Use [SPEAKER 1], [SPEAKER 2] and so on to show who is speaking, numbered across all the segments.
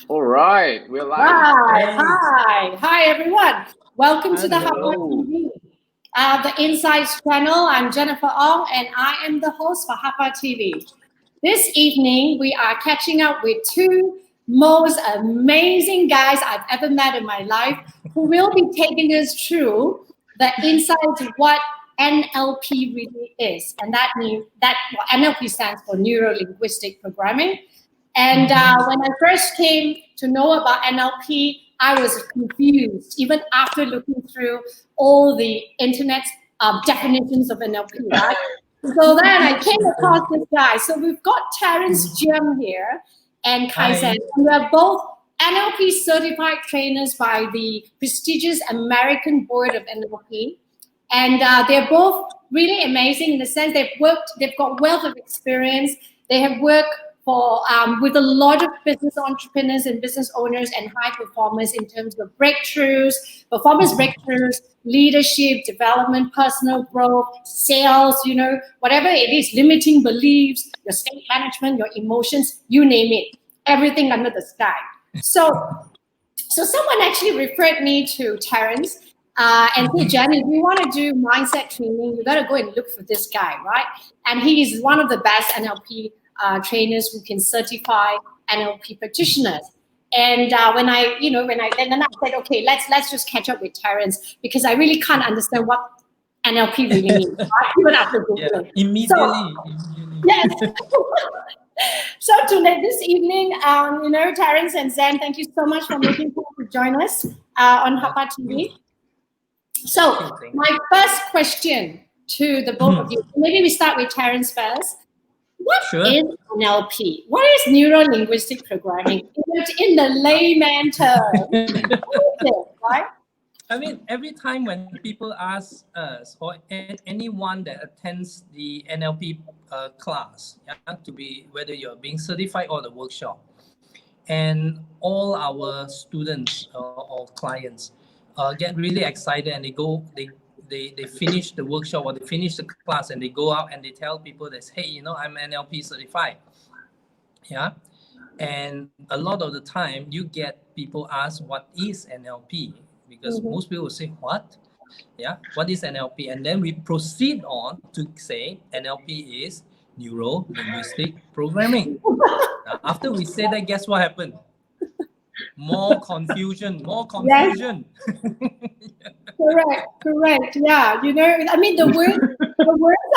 [SPEAKER 1] All right, we're live.
[SPEAKER 2] Hi, everyone. Welcome to the HAPA
[SPEAKER 1] Hello.
[SPEAKER 2] TV, the Insights channel. I'm Jennifer Ong, and I am the host for HAPA TV. This evening, we are catching up with two most amazing guys I've ever met in my life, who will be taking us through the insights of what NLP really is, and that means that NLP stands for Neuro Linguistic Programming. And when I first came to know about NLP, I was confused, even after looking through all the internet definitions of NLP, right? So then I came across this guy. So we've got Terence Jiam here and Khai Zen. We are both NLP certified trainers by the prestigious American Board of NLP. And they're both really amazing in the sense they've got wealth of experience. They have worked with a lot of business entrepreneurs and business owners and high performers in terms of performance breakthroughs, leadership, development, personal growth, sales, whatever it is, limiting beliefs, your state management, your emotions, you name it, everything under the sky. So someone actually referred me to Terence and said, Jenny, if you want to do mindset training, you got to go and look for this guy, right? And he is one of the best NLP trainers who can certify NLP practitioners. And then I said, okay, let's just catch up with Terence because I really can't understand what NLP really means, right? Even after Googling.
[SPEAKER 3] Immediately.
[SPEAKER 2] Yes. So today, this evening, Terence and Zen, thank you so much for making time to join us on HAPA TV. So my first question to the both of you, maybe we start with Terence first. What is NLP? What is neuro-linguistic programming? In the layman term, what is it, right?
[SPEAKER 3] I mean, every time when people ask us or anyone that attends the NLP class, to be whether you're being certified or the workshop, and all our students or clients get really excited and they finish the workshop or they finish the class and they go out and they tell people that, hey, I'm NLP certified. Yeah. And a lot of the time you get people ask, what is NLP? Because most people will say, what? Yeah. What is NLP? And then we proceed on to say NLP is Neuro Linguistic Programming. Now, after we say that, guess what happened? More confusion.
[SPEAKER 2] Correct. Yeah, I mean, the words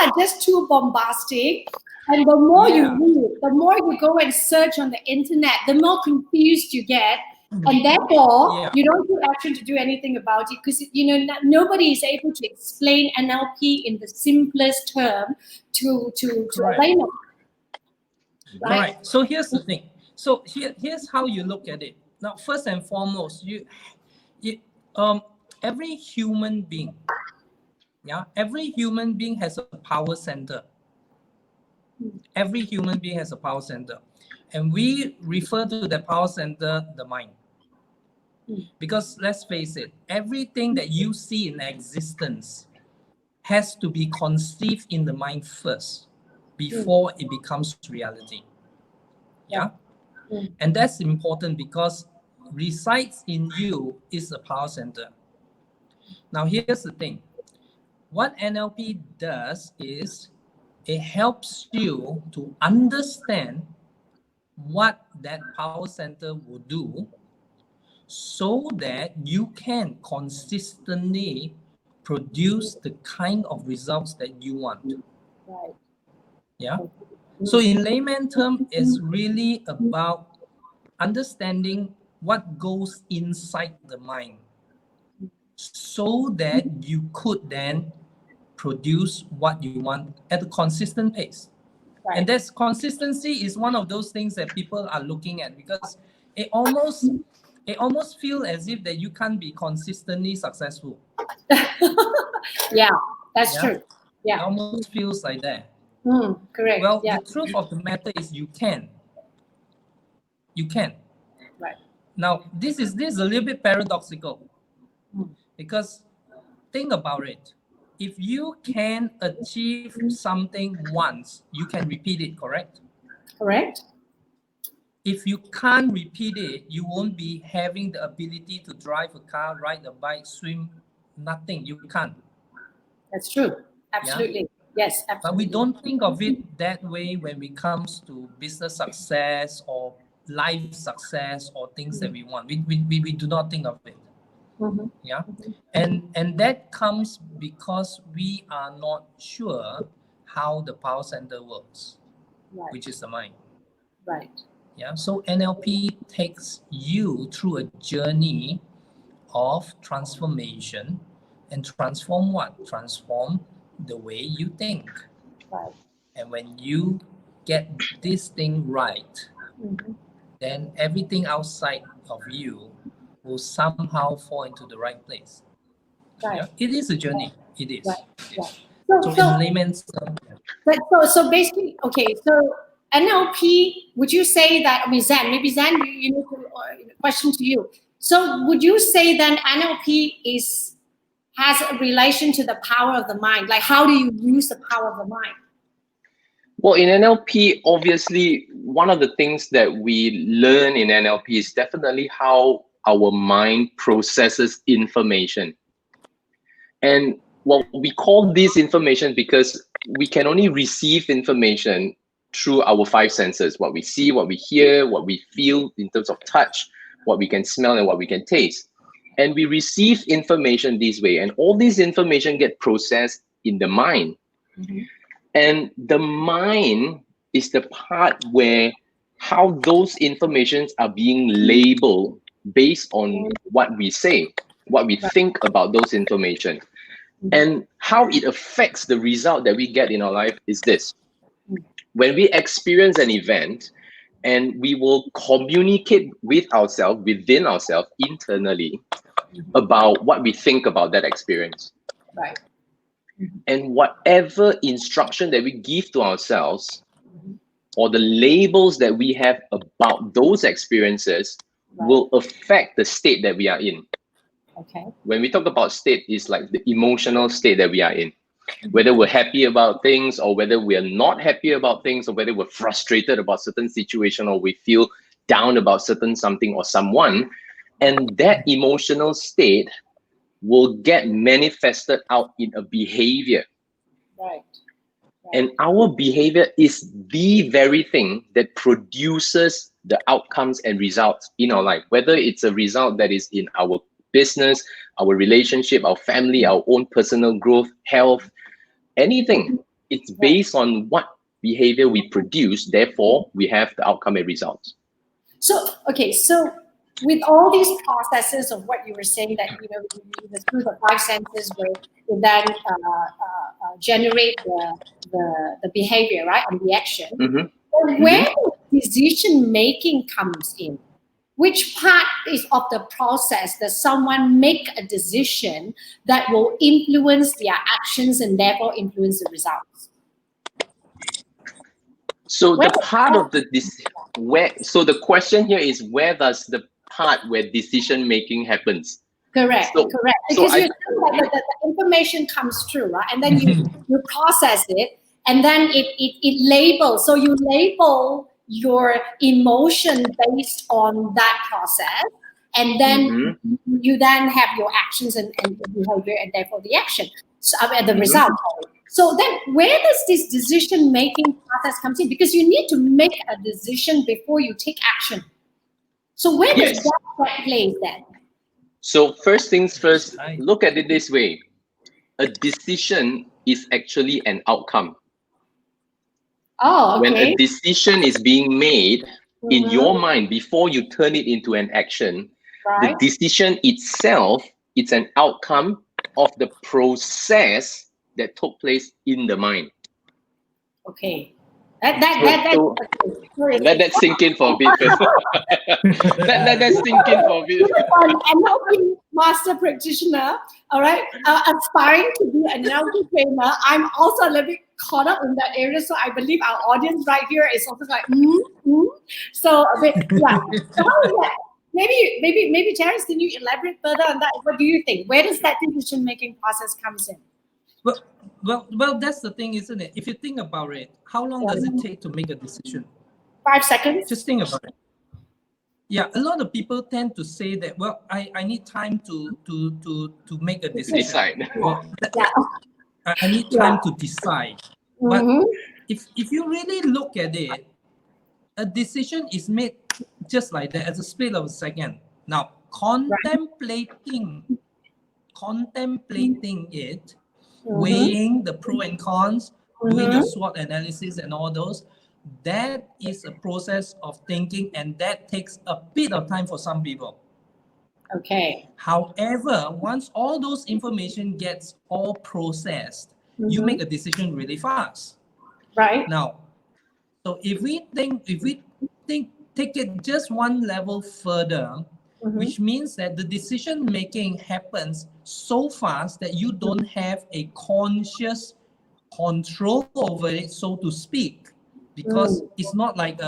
[SPEAKER 2] are just too bombastic, and the more you read, the more you go and search on the internet, the more confused you get, and therefore you don't do action to do anything about it because nobody is able to explain NLP in the simplest term to a layman.
[SPEAKER 3] Right. So here's the thing. So here's how you look at it. Now, first and foremost, every human being has a power center. Every human being has a power center. And we refer to the power center, the mind. Because let's face it, everything that you see in existence has to be conceived in the mind first before it becomes reality. Yeah? And that's important because resides in you is the power center. Now, here's the thing. What NLP does is it helps you to understand what that power center will do so that you can consistently produce the kind of results that you want.
[SPEAKER 2] Right.
[SPEAKER 3] Yeah. So in layman term, it's really about understanding what goes inside the mind so that you could then produce what you want at a consistent pace. Right. And that's consistency is one of those things that people are looking at because it almost feels as if that you can't be consistently successful.
[SPEAKER 2] Yeah, that's true. Yeah.
[SPEAKER 3] It almost feels like that.
[SPEAKER 2] Correct.
[SPEAKER 3] Well, the truth of the matter is you can.
[SPEAKER 2] Right.
[SPEAKER 3] Now, this is a little bit paradoxical because think about it. If you can achieve something once, you can repeat it, correct?
[SPEAKER 2] Correct.
[SPEAKER 3] if you can't repeat it, you won't be having the ability to drive a car, ride a bike, swim, nothing. You can't.
[SPEAKER 2] That's true. Absolutely. Yes, absolutely.
[SPEAKER 3] But we don't think of it that way when it comes to business success or life success or things that we want. We do not think of it. Yeah. And that comes because we are not sure how the power center works, which is the mind.
[SPEAKER 2] Right.
[SPEAKER 3] Yeah. So NLP takes you through a journey of transformation, and transform what? Transform the way you think.
[SPEAKER 2] Right.
[SPEAKER 3] And when you get this thing right, then everything outside of you will somehow fall into the right place.
[SPEAKER 2] Right.
[SPEAKER 3] Yeah? It is a journey. It is.
[SPEAKER 2] Right. Right.
[SPEAKER 3] So in layman's terms.
[SPEAKER 2] So basically, okay, so NLP, would you say that, I mean, Zen, maybe Zen, you need to, question to you. So would you say then NLP has a relation to the power of the mind? Like, how do you use the power of the mind?
[SPEAKER 1] Well, in NLP, obviously, one of the things that we learn in NLP is definitely how our mind processes information. And well, we call this information because we can only receive information through our five senses: what we see, what we hear, what we feel in terms of touch, what we can smell, and what we can taste. And we receive information this way, and all this information get processed in the mind. And the mind is the part where how those informations are being labeled based on what we say, what we think about those information. And how it affects the result that we get in our life is this. When we experience an event and we will communicate with ourselves, within ourselves, internally, about what we think about that experience.
[SPEAKER 2] Right.
[SPEAKER 1] And whatever instruction that we give to ourselves, or the labels that we have about those experiences, will affect the state that we are in.
[SPEAKER 2] Okay.
[SPEAKER 1] When we talk about state, it's like the emotional state that we are in. Whether we're happy about things, or whether we are not happy about things, or whether we're frustrated about certain situation, or we feel down about certain something or someone, and that emotional state will get manifested out in a behavior.
[SPEAKER 2] Right.
[SPEAKER 1] And our behavior is the very thing that produces the outcomes and results in our life, whether it's a result that is in our business, our relationship, our family, our own personal growth, health, anything. It's based on what behavior we produce, therefore we have the outcome and results. So,
[SPEAKER 2] okay, so with all these processes of what you were saying, that through the five senses, where you then generate the behavior, right, and the action. Where the decision making comes in, which part is of the process that someone make a decision that will influence their actions and therefore influence the results?
[SPEAKER 1] So the part of the so the question here is, where does the part where decision making happens?
[SPEAKER 2] Correct. Because you think that the information comes through, right? And then you process it, and then it labels. So you label your emotion based on that process, and then you then have your actions and behavior, and therefore the action, so the result. So then where does this decision making process comes in? Because you need to make a decision before you take action. So where does that play then?
[SPEAKER 1] So first things first, look at it this way. A decision is actually an outcome.
[SPEAKER 2] Oh, okay.
[SPEAKER 1] When a decision is being made in your mind before you turn it into an action, the decision itself, it's an outcome of the process that took place in the mind.
[SPEAKER 2] Okay. Let that
[SPEAKER 1] sink in for a bit. let that sink in for a bit.
[SPEAKER 2] I'm NLP master practitioner, all right, aspiring to be an NLP trainer. I'm also a little bit caught up in that area, so I believe our audience right here is also like, So a bit, yeah. So how is that? Maybe Terence, can you elaborate further on that? What do you think? Where does that decision-making process comes in?
[SPEAKER 3] Well, that's the thing, isn't it? If you think about it, how long does it take to make a decision?
[SPEAKER 2] 5 seconds.
[SPEAKER 3] Just think about it. Yeah, a lot of people tend to say that, well, I need time to make a decision.
[SPEAKER 1] Decide.
[SPEAKER 3] Well,
[SPEAKER 2] Yeah.
[SPEAKER 3] I need time to decide. But
[SPEAKER 2] Mhm.
[SPEAKER 3] if you really look at it, a decision is made just like that, as a split of a second. Now, contemplating it, weighing the pros and cons, doing the SWOT analysis and all those, that is a process of thinking, and that takes a bit of time for some people.
[SPEAKER 2] Okay.
[SPEAKER 3] However, once all those information gets all processed, you make a decision really fast.
[SPEAKER 2] Right.
[SPEAKER 3] Now, so if we take it just one level further, which means that the decision making happens so fast that you don't have a conscious control over it, so to speak, because it's not like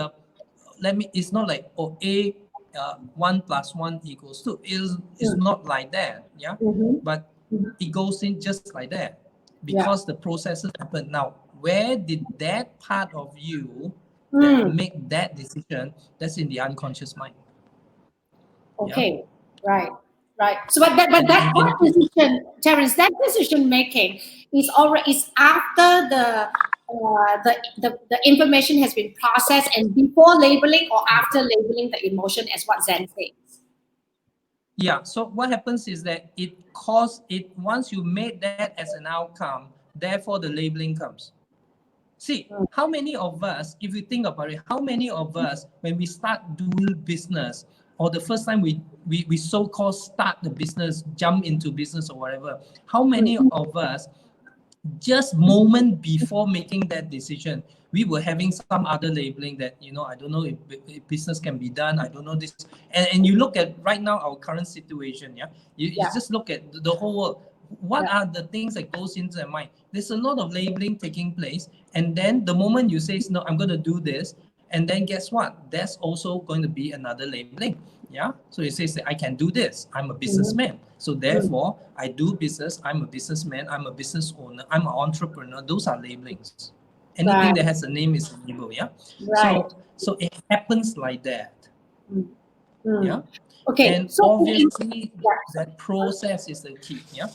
[SPEAKER 3] it's not like A 1 + 1 = 2. It's not like that, yeah. But it goes in just like that because the processes happen. Now, where did that part of you that make that decision? That's in the unconscious mind.
[SPEAKER 2] Okay. Yeah. Right. So, but that decision, Terence, that decision making is after the information has been processed and before labeling or after labeling the emotion, as what Zen says.
[SPEAKER 3] Yeah. So what happens is that once you made that as an outcome, therefore the labeling comes. See, how many of us, if you think about it, how many of us, when we start doing business, or the first time we so-called start the business, jump into business or whatever, how many of us, just moment before making that decision, we were having some other labeling that, I don't know if business can be done, I don't know this. And you look at right now, our current situation, you just look at the whole world. What are the things that goes into their mind? There's a lot of labeling taking place. And then the moment you say, no, I'm going to do this, and then guess what? There's also going to be another labeling. Yeah. So it says that I can do this. I'm a businessman. So therefore, I do business. I'm a businessman. I'm a business owner. I'm an entrepreneur. Those are labelings. Anything that has a name is a label. Yeah.
[SPEAKER 2] Right.
[SPEAKER 3] So it happens like that. Yeah.
[SPEAKER 2] Okay.
[SPEAKER 3] And so obviously, that process is the key. Yeah.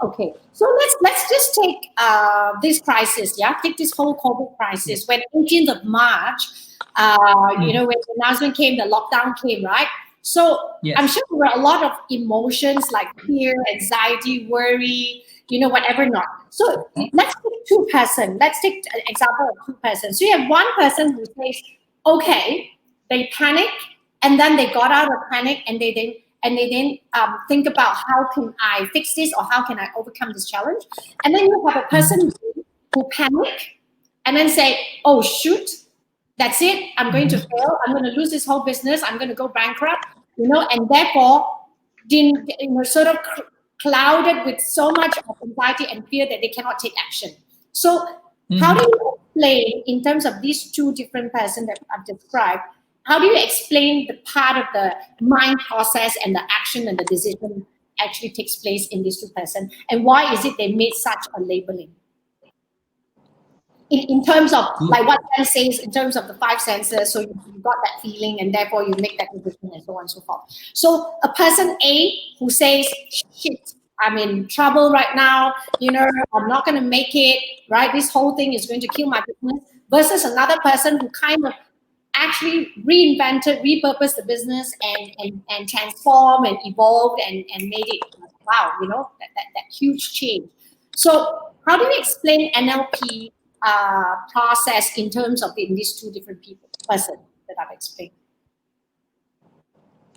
[SPEAKER 2] Okay, so let's just take this crisis, take this whole COVID crisis. When 18th of March, when the announcement came, the lockdown came, right? So I'm sure there were a lot of emotions like fear, anxiety, worry, whatever not. So let's take two persons. Let's take an example of two persons. So you have one person who says, okay, they panic, and then they got out of panic, and they then think about how can I fix this or how can I overcome this challenge. And then you have a person who panic and then say, oh, shoot, that's it. I'm going to fail. I'm going to lose this whole business. I'm going to go bankrupt, and therefore sort of clouded with so much of anxiety and fear that they cannot take action. So how do you explain, in terms of these two different persons that I've described, how do you explain the part of the mind process and the action and the decision actually takes place in these two persons? And why is it they made such a labeling? In terms of, like what Zen says, in terms of the 5 senses, so you got that feeling and therefore you make that decision and so on and so forth. So a person A who says, shit, I'm in trouble right now, I'm not going to make it, right? This whole thing is going to kill my business, versus another person who kind of actually reinvented, repurposed the business and transformed and evolved and made it, wow, that huge change. So how do you explain NLP process in terms of these two different person that I've explained?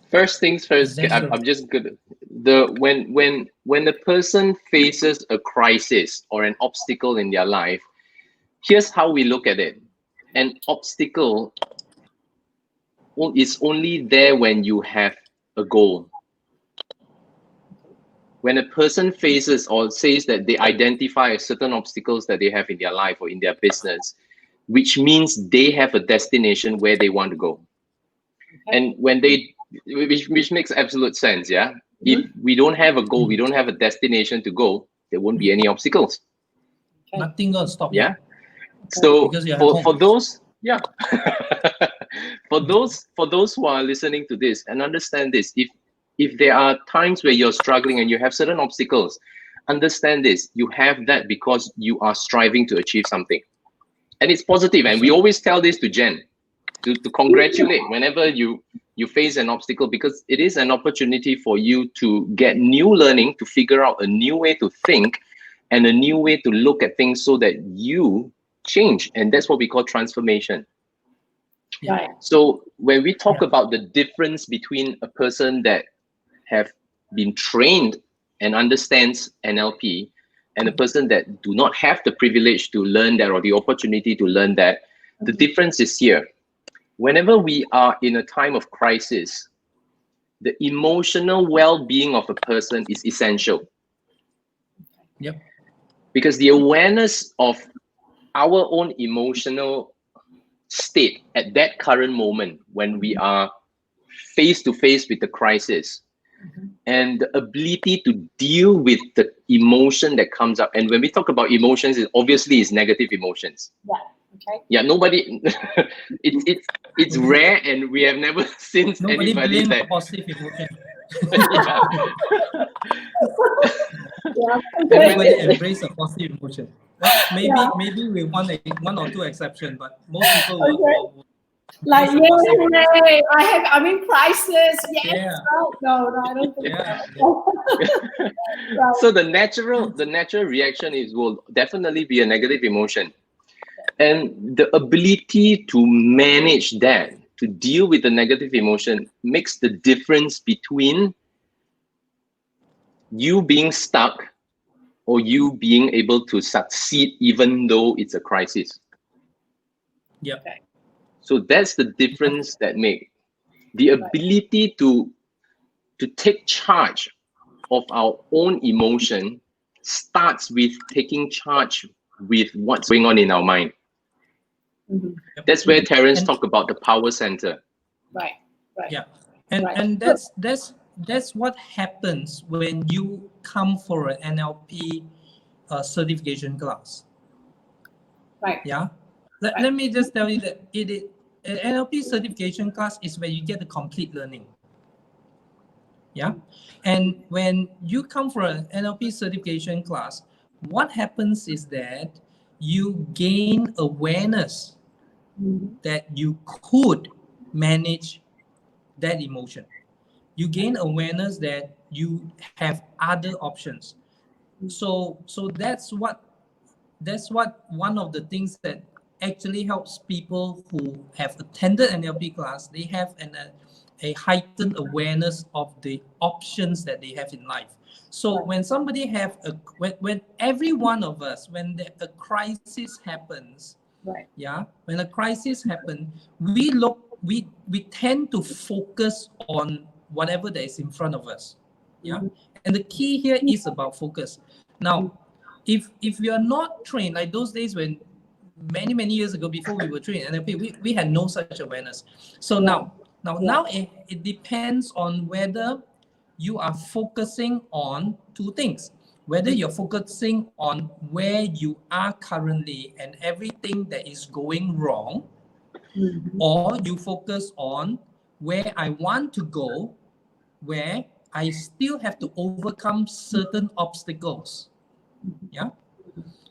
[SPEAKER 1] First things first, I'm just good. When the person faces a crisis or an obstacle in their life, here's how we look at it. An obstacle is only there when you have a goal. When a person faces or says that they identify certain obstacles that they have in their life or in their business, which means they have a destination where they want to go. And when which makes absolute sense, yeah? If we don't have a goal, we don't have a destination to go, there won't be any obstacles.
[SPEAKER 3] Nothing gonna stop
[SPEAKER 1] you. Yeah. So for those Yeah. For those who are listening to this and understand this, if there are times where you're struggling and you have certain obstacles, understand this. You have that because you are striving to achieve something. And it's positive. And we always tell this to Jen, to congratulate whenever you face an obstacle, because it is an opportunity for you to get new learning, to figure out a new way to think and a new way to look at things so that you change. And that's what we call transformation.
[SPEAKER 2] Right.
[SPEAKER 1] So when we talk about the difference between a person that have been trained and understands NLP and a person that do not have the privilege to learn that or the opportunity to learn that, the difference is here. Whenever we are in a time of crisis, the emotional well-being of a person is essential.
[SPEAKER 3] Yep.
[SPEAKER 1] Because the awareness of our own emotional state at that current moment when we are face to face with the crisis, and the ability to deal with the emotion that comes up. And when we talk about emotions, it obviously is negative emotions.
[SPEAKER 2] Yeah. Okay.
[SPEAKER 1] Yeah, nobody. it's rare, and we have never seen
[SPEAKER 3] Nobody
[SPEAKER 1] anybody
[SPEAKER 3] blame
[SPEAKER 1] that.
[SPEAKER 3] positive emotion.
[SPEAKER 1] Yeah.
[SPEAKER 2] Yeah.
[SPEAKER 3] Everybody embrace a positive emotion. Well, maybe with one or two exceptions, but most people will
[SPEAKER 2] like,
[SPEAKER 3] embrace a positive emotion.
[SPEAKER 2] yay, I'm in crisis. Yes.
[SPEAKER 3] Yeah.
[SPEAKER 2] No, I don't think
[SPEAKER 3] Yeah.
[SPEAKER 2] so. Right.
[SPEAKER 1] So the natural reaction will definitely be a negative emotion, and the ability to manage that, to deal with the negative emotion, makes the difference between you being stuck or you being able to succeed even though it's a crisis.
[SPEAKER 3] Yeah.
[SPEAKER 2] Okay.
[SPEAKER 1] So that's the difference that make the ability to take charge of our own emotion starts with taking charge with what's going on in our mind. That's where Terence talked about the power center.
[SPEAKER 2] Right.
[SPEAKER 3] Yeah. And that's what happens when you come for an NLP certification class.
[SPEAKER 2] Right.
[SPEAKER 3] Yeah. Let me just tell you that an NLP certification class is where you get the complete learning. Yeah. And when you come for an NLP certification class, what happens is that you gain awareness that you could manage that emotion. You gain awareness that you have other options. So that's what one of the things that actually helps people who have attended an NLP class. They have a heightened awareness of the options that they have in life. So when somebody when every one of us, when a crisis happens, when a crisis happens, we tend to focus on whatever that is in front of us. And the key here is about focus. Now, if we are not trained, like those days when many years ago, before we were trained in NLP, we had no such awareness. So now it depends on whether you are focusing on two things. Whether you're focusing on where you are currently and everything that is going wrong, or you focus on where I want to go, where I still have to overcome certain obstacles. Yeah.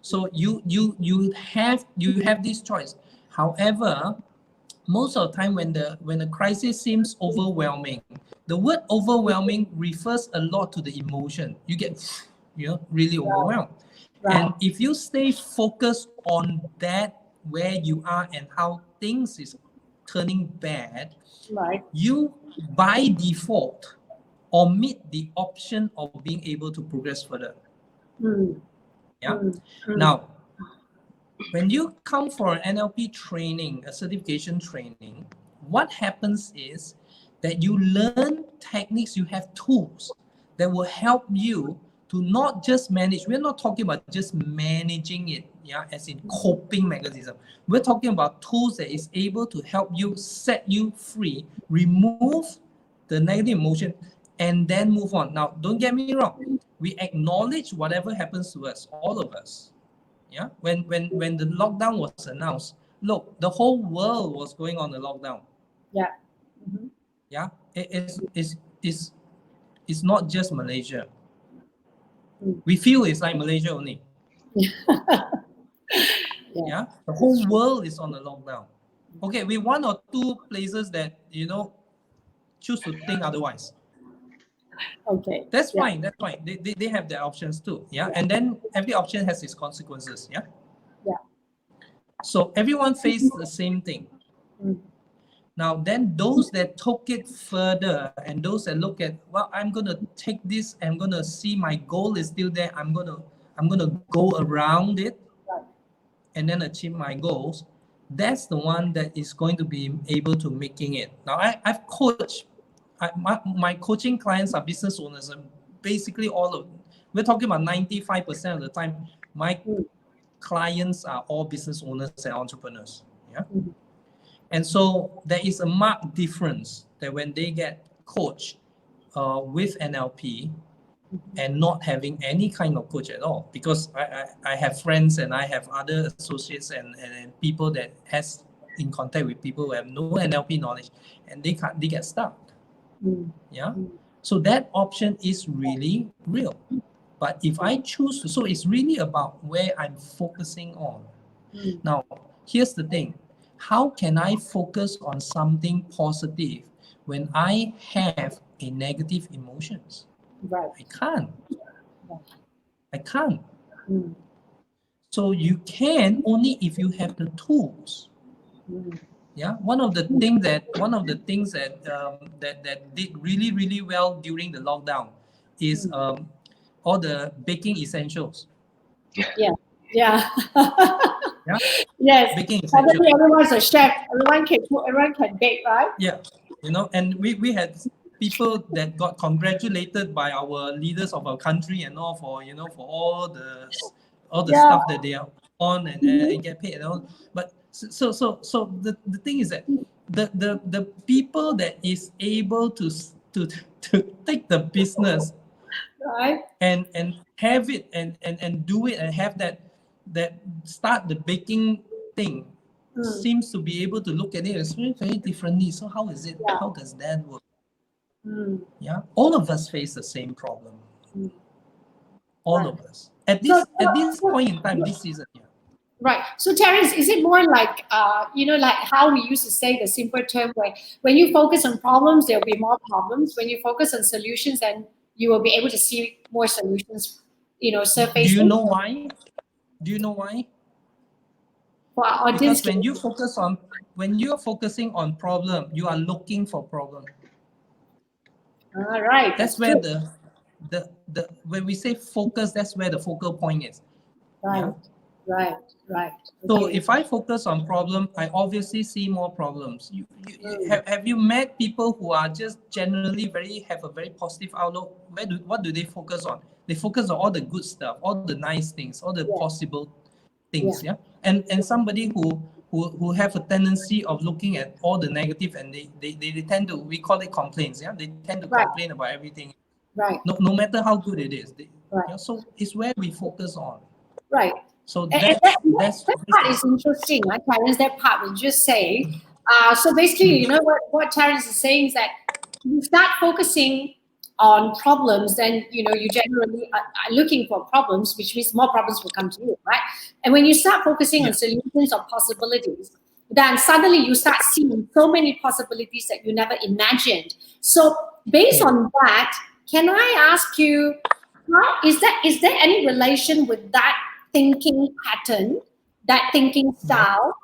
[SPEAKER 3] So you have this choice. However, most of the time when the crisis seems overwhelming, the word overwhelming refers a lot to the emotion. You get really overwhelmed. And if you stay focused on that, where you are and how things is turning bad, you by default omit the option of being able to progress further. Now, when you come for an NLP training, a certification training, what happens is that you learn techniques, you have tools that will help you to not just manage. We're not talking about just managing it, as in coping mechanism. We're talking about tools that is able to help you set you free, remove the negative emotion, and then move on. Now, don't get me wrong. We acknowledge whatever happens to us, all of us. When the lockdown was announced, look, the whole world was going on a lockdown.
[SPEAKER 2] Yeah. Mm-hmm.
[SPEAKER 3] Yeah, it's not just Malaysia. We feel it's like Malaysia only. Yeah, the whole world is on a lockdown. Okay, we one or two places that choose to think otherwise.
[SPEAKER 2] Okay.
[SPEAKER 3] That's fine. That's fine. They have their options too. Yeah, and then every option has its consequences. Yeah.
[SPEAKER 2] Yeah.
[SPEAKER 3] So everyone faced the same thing. Now, then those that took it further and those that look at, well, I'm going to take this, I'm going to see my goal is still there. I'm going to go around it and then achieve my goals. That's the one that is going to be able to making it. Now, I've coached, my coaching clients are business owners, and basically all of them. We're talking about 95% of the time, my clients are all business owners and entrepreneurs. Yeah. And so there is a marked difference that when they get coached with NLP and not having any kind of coach at all, because I have friends and I have other associates and people that has in contact with people who have no NLP knowledge, and they get stuck. Yeah. So that option is really real. But if I choose to, so it's really about where I'm focusing on. Now, here's the thing. How can I focus on something positive when I have a negative emotions?
[SPEAKER 2] Right.
[SPEAKER 3] I can't. I can't. So you can only if you have the tools. Yeah. One of the things that that did really well during the lockdown is all the baking essentials.
[SPEAKER 2] Yeah. Yeah.
[SPEAKER 3] Yeah.
[SPEAKER 2] Yes.
[SPEAKER 3] Baking essentials.
[SPEAKER 2] Everyone's a chef. Everyone can cook. Everyone can bake, right?
[SPEAKER 3] Yeah. And we had people that got congratulated by our leaders of our country and all for all the stuff that they are on and get paid and all. But so the thing is that the people that is able to take the business
[SPEAKER 2] Right.
[SPEAKER 3] and have it and do it and have that start the baking thing seems to be able to look at it as very, very differently. So how is it? How does that work? Yeah, all of us face the same problem. All of us at this point in time, this season. Yeah.
[SPEAKER 2] Right. So Terence, is it more like like how we used to say the simple term where when you focus on problems, there'll be more problems. When you focus on solutions, then you will be able to see more solutions, surfacing.
[SPEAKER 3] Do you know why?
[SPEAKER 2] For our audience,
[SPEAKER 3] because when you're focusing on problem, you are looking for problem.
[SPEAKER 2] All right.
[SPEAKER 3] That's where the when we say focus, that's where the focal point is.
[SPEAKER 2] Right. Yeah? Right.
[SPEAKER 3] So if I focus on problem, I obviously see more problems. Have you met people who are just generally have a very positive outlook? What do they focus on? They focus on all the good stuff, all the nice things, all the possible things. Yeah. And somebody who have a tendency of looking at all the negative, and they tend to, we call it complaints. Yeah. They tend to complain about everything.
[SPEAKER 2] Right.
[SPEAKER 3] No matter how good it is. So it's where we focus on.
[SPEAKER 2] Right.
[SPEAKER 3] So
[SPEAKER 2] that part is interesting, right, Terence? That part we just say. So basically, what Terence is saying is that you start focusing on problems, then you generally are looking for problems, which means more problems will come to you, right? And when you start focusing on solutions or possibilities, then suddenly you start seeing so many possibilities that you never imagined. So based on that, can I ask you, is there any relation with that thinking pattern, that thinking style,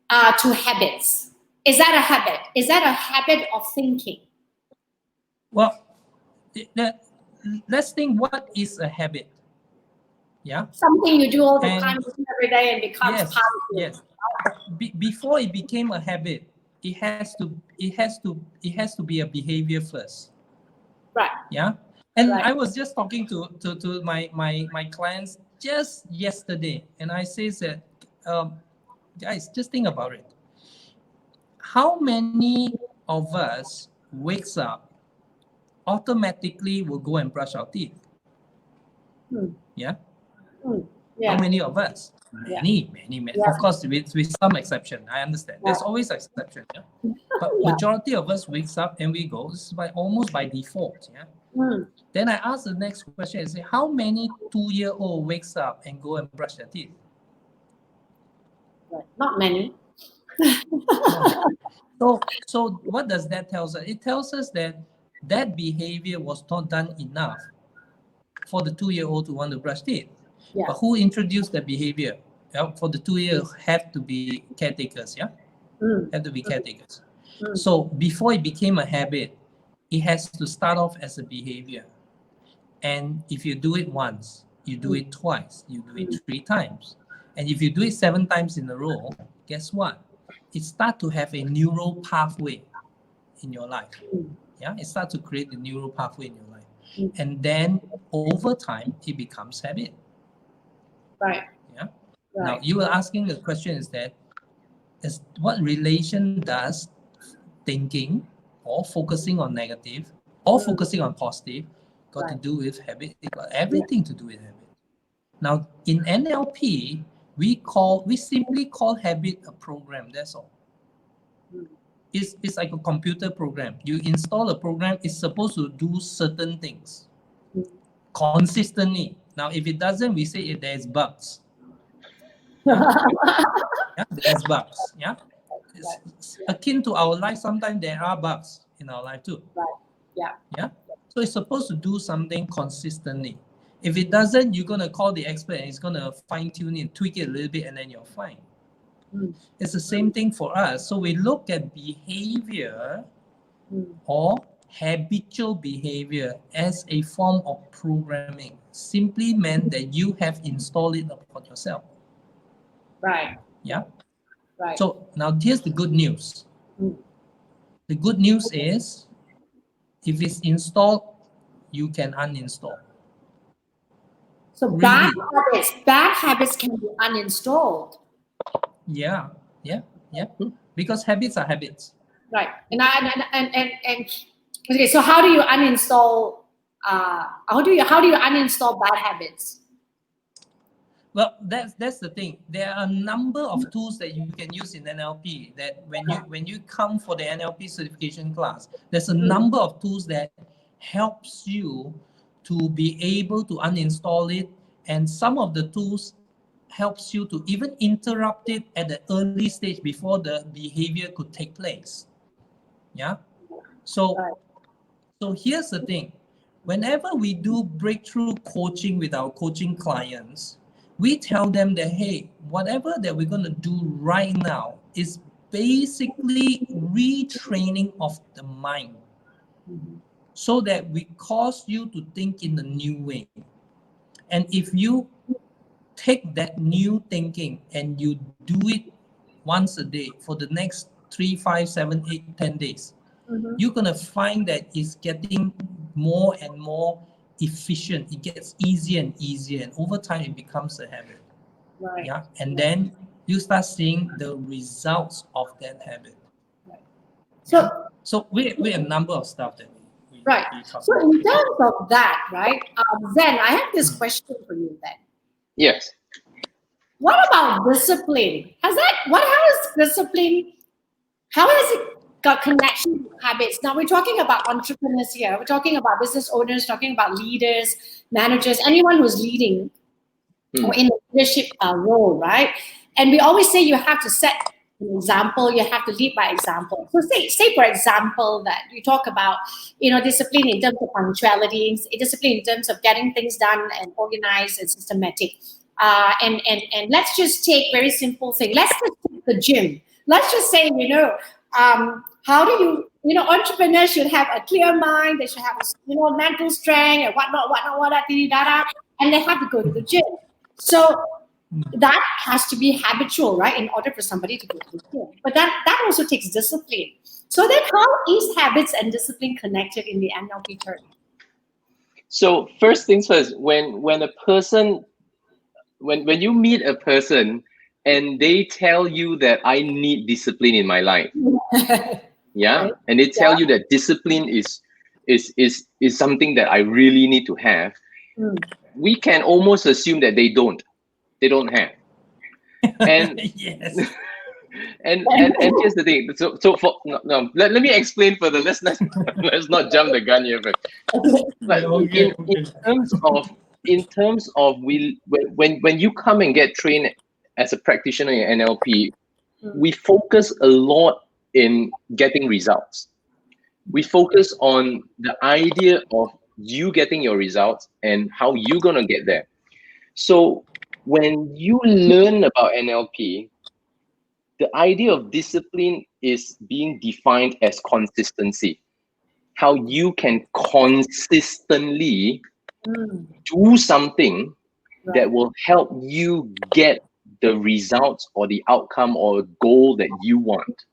[SPEAKER 2] to habits? Is that a habit? Is that a habit of thinking?
[SPEAKER 3] Well, let's think, what is a habit? Yeah.
[SPEAKER 2] Something you do all the time, every day, and becomes part of you.
[SPEAKER 3] Yes. Before it became a habit, it has to be a behavior first. Right. Yeah. And I was just talking to my clients just yesterday, and I say that, guys, just think about it. How many of us wakes up, automatically will go and brush our teeth? Yeah.
[SPEAKER 2] Yeah.
[SPEAKER 3] How many of us? Many.
[SPEAKER 2] Yeah.
[SPEAKER 3] Of course, with some exception. I understand. There's always exception. Yeah? But majority of us wakes up and we go. This is almost by default. Yeah. Then I ask the next question and say, how many 2-year-old wakes up and go and brush their teeth?
[SPEAKER 2] Not many.
[SPEAKER 3] So what does that tell us? It tells us that behavior was not done enough for the 2-year-old to want to brush teeth.
[SPEAKER 2] Yeah.
[SPEAKER 3] But who introduced the behavior? For the 2-year-old have to be caretakers, yeah? Have to be caretakers. So before it became a habit, it has to start off as a behavior. And if you do it once, you do it twice, you do it 3 times. And if you do it 7 times in a row, guess what? It starts to have a neural pathway in your life. Yeah, it starts to create the neural pathway in your life. And then over time, it becomes habit.
[SPEAKER 2] Right.
[SPEAKER 3] Yeah. Right. Now, you were asking the question is what relation does thinking or focusing on negative or focusing on positive got to do with habit? It got everything to do with habit. Now, in NLP, we simply call habit a program. That's all. It's like a computer program. You install a program, it's supposed to do certain things consistently. Now, if it doesn't, we say there's bugs. Yeah, there's bugs. Yeah, it's akin to our life. Sometimes there are bugs in our life too.
[SPEAKER 2] Right. Yeah.
[SPEAKER 3] Yeah. So it's supposed to do something consistently. If it doesn't, you're gonna call the expert and he's gonna fine tune it, tweak it a little bit, and then you're fine. It's the same thing for us. So we look at behavior or habitual behavior as a form of programming. Simply meant that you have installed it upon yourself.
[SPEAKER 2] Right.
[SPEAKER 3] Yeah.
[SPEAKER 2] Right.
[SPEAKER 3] So now here's the good news. The good news is, if it's installed, you can uninstall.
[SPEAKER 2] So
[SPEAKER 3] really?
[SPEAKER 2] bad habits can be uninstalled.
[SPEAKER 3] Yeah. Because habits are habits.
[SPEAKER 2] Right. And okay, so how do you uninstall how do you uninstall bad habits?
[SPEAKER 3] Well, that's the thing. There are a number of tools that you can use in NLP that when you come for the NLP certification class, there's a number of tools that helps you to be able to uninstall it, and some of the tools helps you to even interrupt it at the early stage before the behavior could take place. Yeah. So here's the thing. Whenever we do breakthrough coaching with our coaching clients, we tell them that, hey, whatever that we're going to do right now is basically retraining of the mind so that we cause you to think in a new way. And if you take that new thinking and you do it once a day for the next 3, 5, 7, 8, 10 days, you're going to find that it's getting more and more efficient. It gets easier and easier, and over time it becomes a habit.
[SPEAKER 2] Right.
[SPEAKER 3] Yeah, and then you start seeing the results of that habit.
[SPEAKER 2] Right.
[SPEAKER 3] So we have a number of stuff that we cover.
[SPEAKER 2] So in terms of that, right, Zen, I have this question for you then.
[SPEAKER 1] Yes.
[SPEAKER 2] What about discipline? How is discipline, how has it got connection to habits? Now we're talking about entrepreneurs here. We're talking about business owners, talking about leaders, managers, anyone who's leading or in a leadership role, right? And we always say you have to set an example, you have to lead by example. So say for example that you talk about, discipline in terms of punctuality, discipline in terms of getting things done and organized and systematic. And let's just take very simple thing. Let's just take the gym. Let's just say, how do entrepreneurs should have a clear mind, they should have mental strength and whatnot, and they have to go to the gym. So that has to be habitual, right, in order for somebody to go to the gym. But that also takes discipline. So then how is habits and discipline connected in the NLP term?
[SPEAKER 1] So first things first, when a person, when you meet a person and they tell you that I need discipline in my life, yeah, right. And they tell you that discipline is something that I really need to have, we can almost assume that they don't. they don't have. And
[SPEAKER 3] Yes.
[SPEAKER 1] and here's the thing. So for no, let me explain further. Let's let's not jump the gun here. But like
[SPEAKER 3] Okay.
[SPEAKER 1] in terms of when you come and get trained as a practitioner in NLP, we focus a lot in getting results. We focus on the idea of you getting your results and how you're gonna get there. So when you learn about NLP, the idea of discipline is being defined as consistency. How you can consistently do something that will help you get the results or the outcome or goal that you want.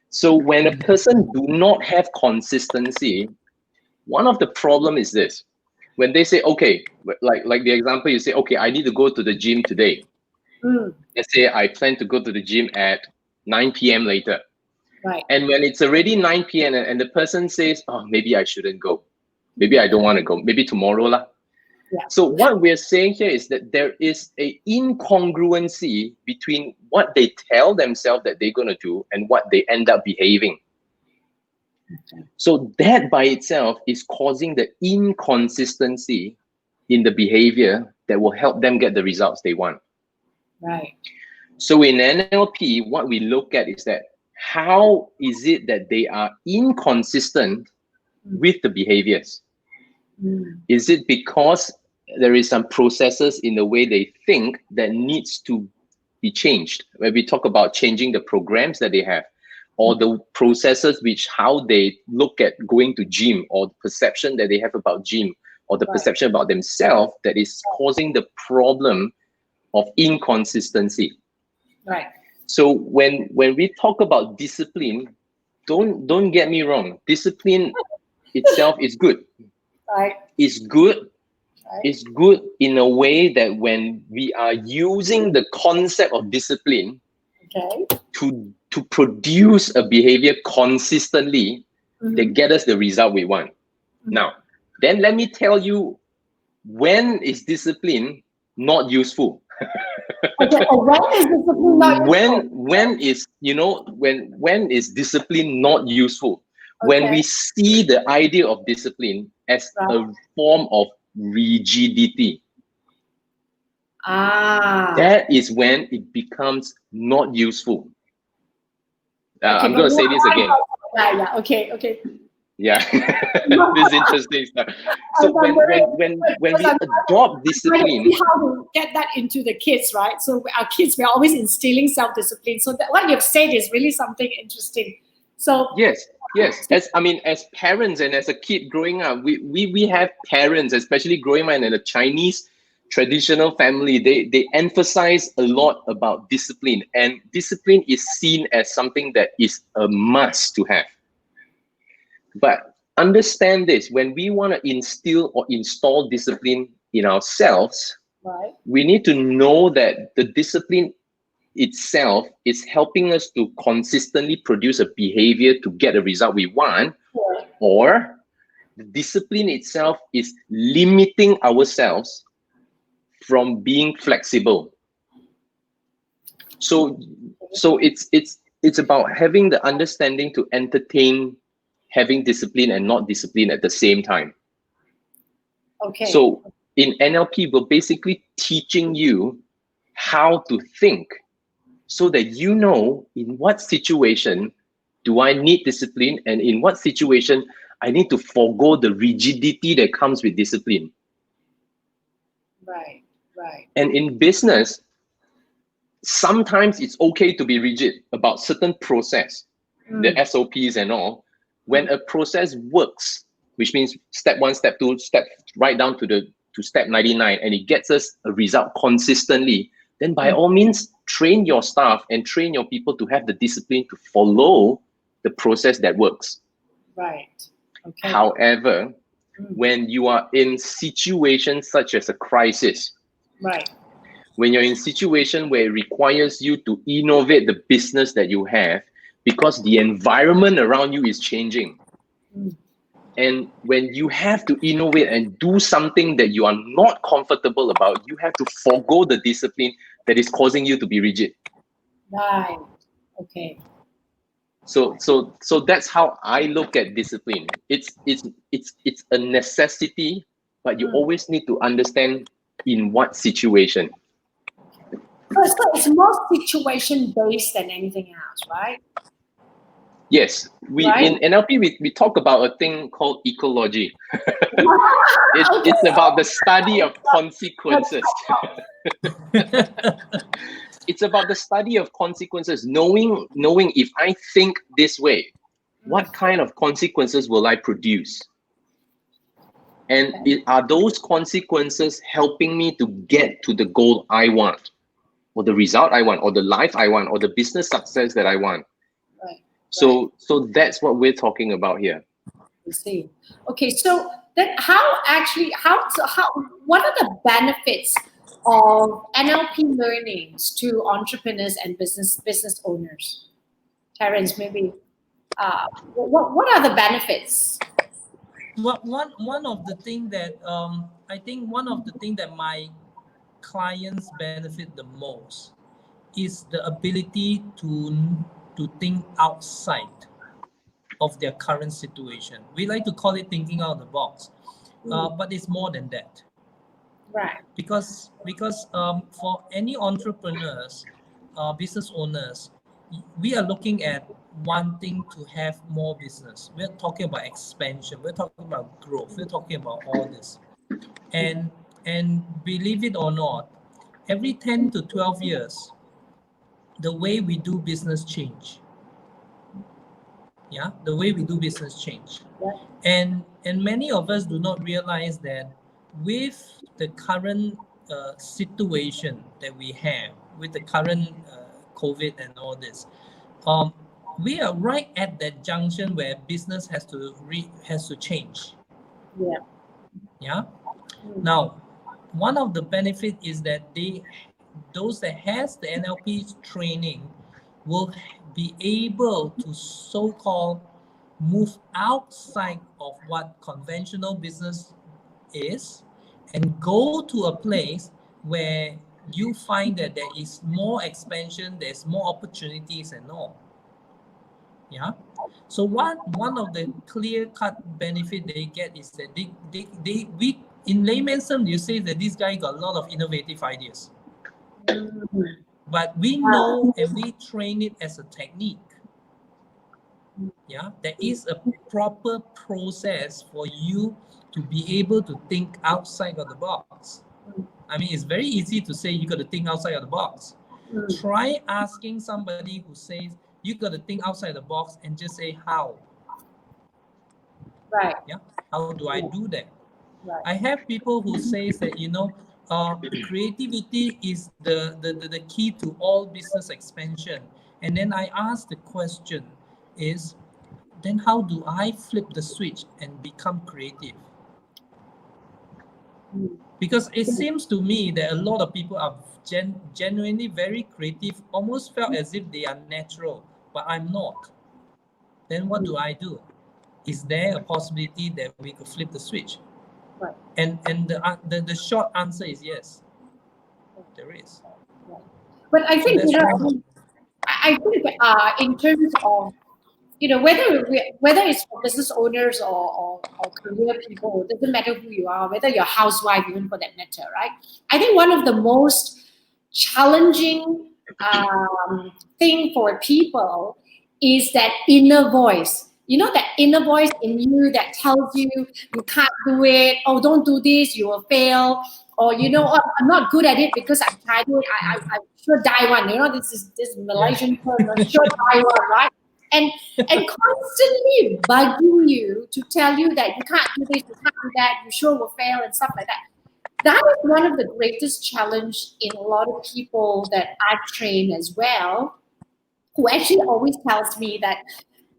[SPEAKER 1] So when a person do not have consistency, one of the problem is this. When they say, okay, like the example you say, okay, I need to go to the gym today. Let's say I plan to go to the gym at 9 p.m. later.
[SPEAKER 2] Right.
[SPEAKER 1] And when it's already 9 p.m. and the person says, oh, maybe I shouldn't go. Maybe I don't want to go. Maybe tomorrow lah.
[SPEAKER 2] Yeah.
[SPEAKER 1] So what we're saying here is that there is a incongruency between what they tell themselves that they're going to do and what they end up behaving.
[SPEAKER 2] Okay.
[SPEAKER 1] So that by itself is causing the inconsistency in the behavior that will help them get the results they want.
[SPEAKER 2] Right.
[SPEAKER 1] So in NLP, what we look at is that how is it that they are inconsistent with the behaviors? Is it because there is some processes in the way they think that needs to be changed? When we talk about changing the programs that they have, or the processes which how they look at going to gym, or the perception that they have about gym, or the perception about themselves that is causing the problem of inconsistency.
[SPEAKER 2] Right.
[SPEAKER 1] So when we talk about discipline, don't get me wrong. Discipline itself is good.
[SPEAKER 2] Right.
[SPEAKER 1] It's good.
[SPEAKER 2] Right.
[SPEAKER 1] It's good in a way that when we are using the concept of discipline to produce a behavior consistently that get us the result we want. Now, then let me tell you when is discipline not useful.
[SPEAKER 2] Okay. When is discipline not useful?
[SPEAKER 1] When is when is discipline not useful? When we see the idea of discipline as a form of rigidity. That is when it becomes not useful. I'm going to say this again.
[SPEAKER 2] Yeah. Okay.
[SPEAKER 1] Yeah, this is interesting stuff. So when we adopt discipline,
[SPEAKER 2] how to get that into the kids, right? So our kids, we're always instilling self-discipline. So that what you've said is really something interesting. So
[SPEAKER 1] yes. As parents and as a kid growing up, we have parents, especially growing up in a Chinese traditional family. They emphasize a lot about discipline, and discipline is seen as something that is a must to have. But understand this, when we want to instill or install discipline in ourselves, we need to know that the discipline itself is helping us to consistently produce a behavior to get a result we want, or the discipline itself is limiting ourselves from being flexible. So it's about having the understanding to entertain having discipline and not discipline at the same time.
[SPEAKER 2] Okay.
[SPEAKER 1] So in NLP, we're basically teaching you how to think so that you know in what situation do I need discipline and in what situation I need to forego the rigidity that comes with discipline.
[SPEAKER 2] Right.
[SPEAKER 1] And in business, sometimes it's okay to be rigid about certain process, the SOPs and all. When a process works, which means step 1, step 2, step right down to step 99, and it gets us a result consistently, then by all means, train your staff and train your people to have the discipline to follow the process that works.
[SPEAKER 2] Right. Okay.
[SPEAKER 1] However, when you are in situations such as a crisis, when you're in a situation where it requires you to innovate the business that you have, because the environment around you is changing, And when you have to innovate and do something that you are not comfortable about, you have to forego the discipline that is causing you to be rigid.
[SPEAKER 2] Right. Okay.
[SPEAKER 1] So that's how I look at discipline. It's a necessity, but you always need to understand in what situation.
[SPEAKER 2] So it's more situation based than anything else, right?
[SPEAKER 1] Yes, in NLP we talk about a thing called ecology. It's about the study of consequences. It's about the study of consequences, knowing if I think this way, what kind of consequences will I produce? And are those consequences helping me to get to the goal I want, or the result I want, or the life I want, or the business success that I want?
[SPEAKER 2] Right.
[SPEAKER 1] So that's what we're talking about here.
[SPEAKER 2] I see. Okay, so then what are the benefits of NLP learnings to entrepreneurs and business owners? Terence, maybe what are the benefits?
[SPEAKER 3] One of the thing that I think one of the thing that my clients benefit the most is the ability to think outside of their current situation. We like to call it thinking out of the box, but it's more than that.
[SPEAKER 2] Right.
[SPEAKER 3] Because for any entrepreneurs, business owners, we are looking at wanting to have more business. We're talking about expansion. We're talking about growth. We're talking about all this. And believe it or not, every 10 to 12 years, the way we do business change. Yeah, the way we do business change.
[SPEAKER 2] Yeah.
[SPEAKER 3] And many of us do not realize that with the current situation that we have, with the current COVID and all this, we are right at that junction where business has to change.
[SPEAKER 2] Yeah.
[SPEAKER 3] Yeah. Now, one of the benefits is that those that has the NLP training will be able to so-called move outside of what conventional business is and go to a place where you find that there is more expansion, there's more opportunities and all. Yeah. So one of the clear-cut benefit they get is that we in layman's terms, you say that this guy got a lot of innovative ideas. But we know and we train it as a technique. Yeah, there is a proper process for you to be able to think outside of the box. I mean, it's very easy to say you got to think outside of the box. Try asking somebody who says you got to think outside the box and just say how.
[SPEAKER 2] Right.
[SPEAKER 3] Yeah. How do I do that?
[SPEAKER 2] Right.
[SPEAKER 3] I have people who say that creativity is the key to all business expansion. And then I ask the question is, then how do I flip the switch and become creative? Because it seems to me that a lot of people are genuinely very creative, almost felt as if they are natural, but I'm not. Then what do I do? Is there a possibility that we could flip the switch?
[SPEAKER 2] Right.
[SPEAKER 3] And the short answer is yes, there is.
[SPEAKER 2] Right. But I think I think in terms of whether it's for business owners or career people, it doesn't matter who you are, whether you're a housewife, even for that matter, right? I think one of the most challenging thing for people is that inner voice. You know, that inner voice in you that tells you you can't do it, oh, don't do this, you will fail, or oh, I'm not good at it because I've tried it, I sure die one. This Malaysian person, sure die one, right? And constantly bugging you to tell you that you can't do this, you can't do that, you sure will fail and stuff like that. That is one of the greatest challenge in a lot of people that I've trained as well, who actually always tells me that,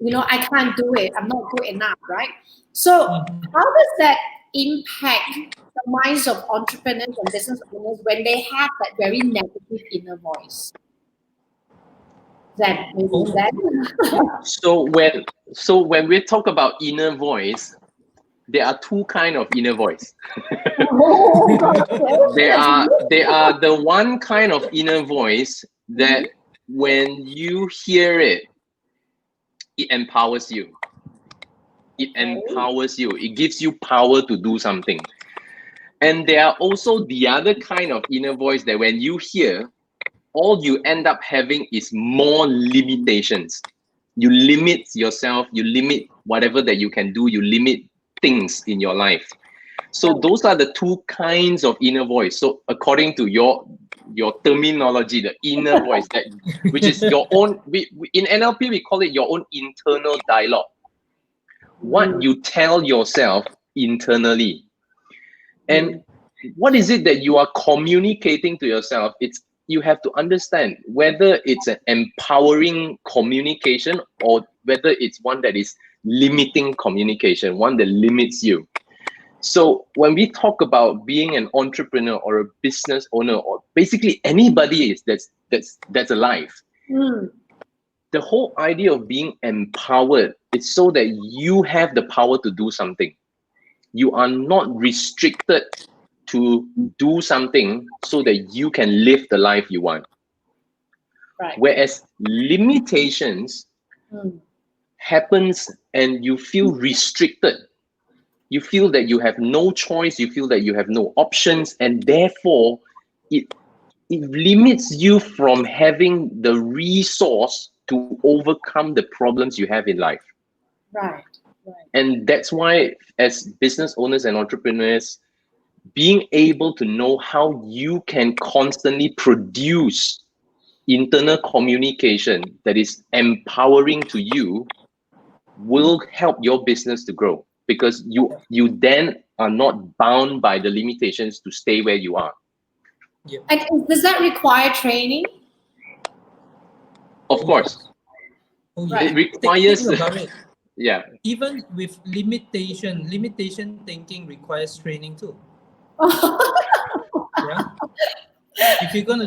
[SPEAKER 2] I can't do it, I'm not good enough, right? So how does that impact the minds of entrepreneurs and business owners when they have that very negative inner voice?
[SPEAKER 1] So when we talk about inner voice, there are two kind of inner voice.
[SPEAKER 2] Oh,
[SPEAKER 1] They are the one kind of inner voice that when you hear it, it empowers you. It empowers you. It gives you power to do something. And there are also the other kind of inner voice that when you hear, all you end up having is more limitations. You limit yourself, you limit whatever that you can do, you limit things in your life. So those are the two kinds of inner voice. So according to your terminology, the inner voice, that which is your own, in NLP we call it your own internal dialogue. What you tell yourself internally. And what is it that you are communicating to yourself? You have to understand whether it's an empowering communication or whether it's one that is limiting communication, one that limits you. So when we talk about being an entrepreneur or a business owner, or basically anybody that's alive, the whole idea of being empowered is so that you have the power to do something. You are not restricted to do something so that you can live the life you want.
[SPEAKER 2] Right.
[SPEAKER 1] Whereas limitations happens and you feel restricted. You feel that you have no choice, you feel that you have no options, and therefore it limits you from having the resource to overcome the problems you have in life.
[SPEAKER 2] Right.
[SPEAKER 1] And that's why as business owners and entrepreneurs, being able to know how you can constantly produce internal communication that is empowering to you will help your business to grow, because you then are not bound by the limitations to stay where you are.
[SPEAKER 3] Yeah.
[SPEAKER 2] And does that require training?
[SPEAKER 1] Of course.
[SPEAKER 3] Oh, yeah.
[SPEAKER 2] Right.
[SPEAKER 1] It requires
[SPEAKER 3] Think about it.
[SPEAKER 1] Yeah.
[SPEAKER 3] Even with limitation thinking requires training too. Yeah. If you're gonna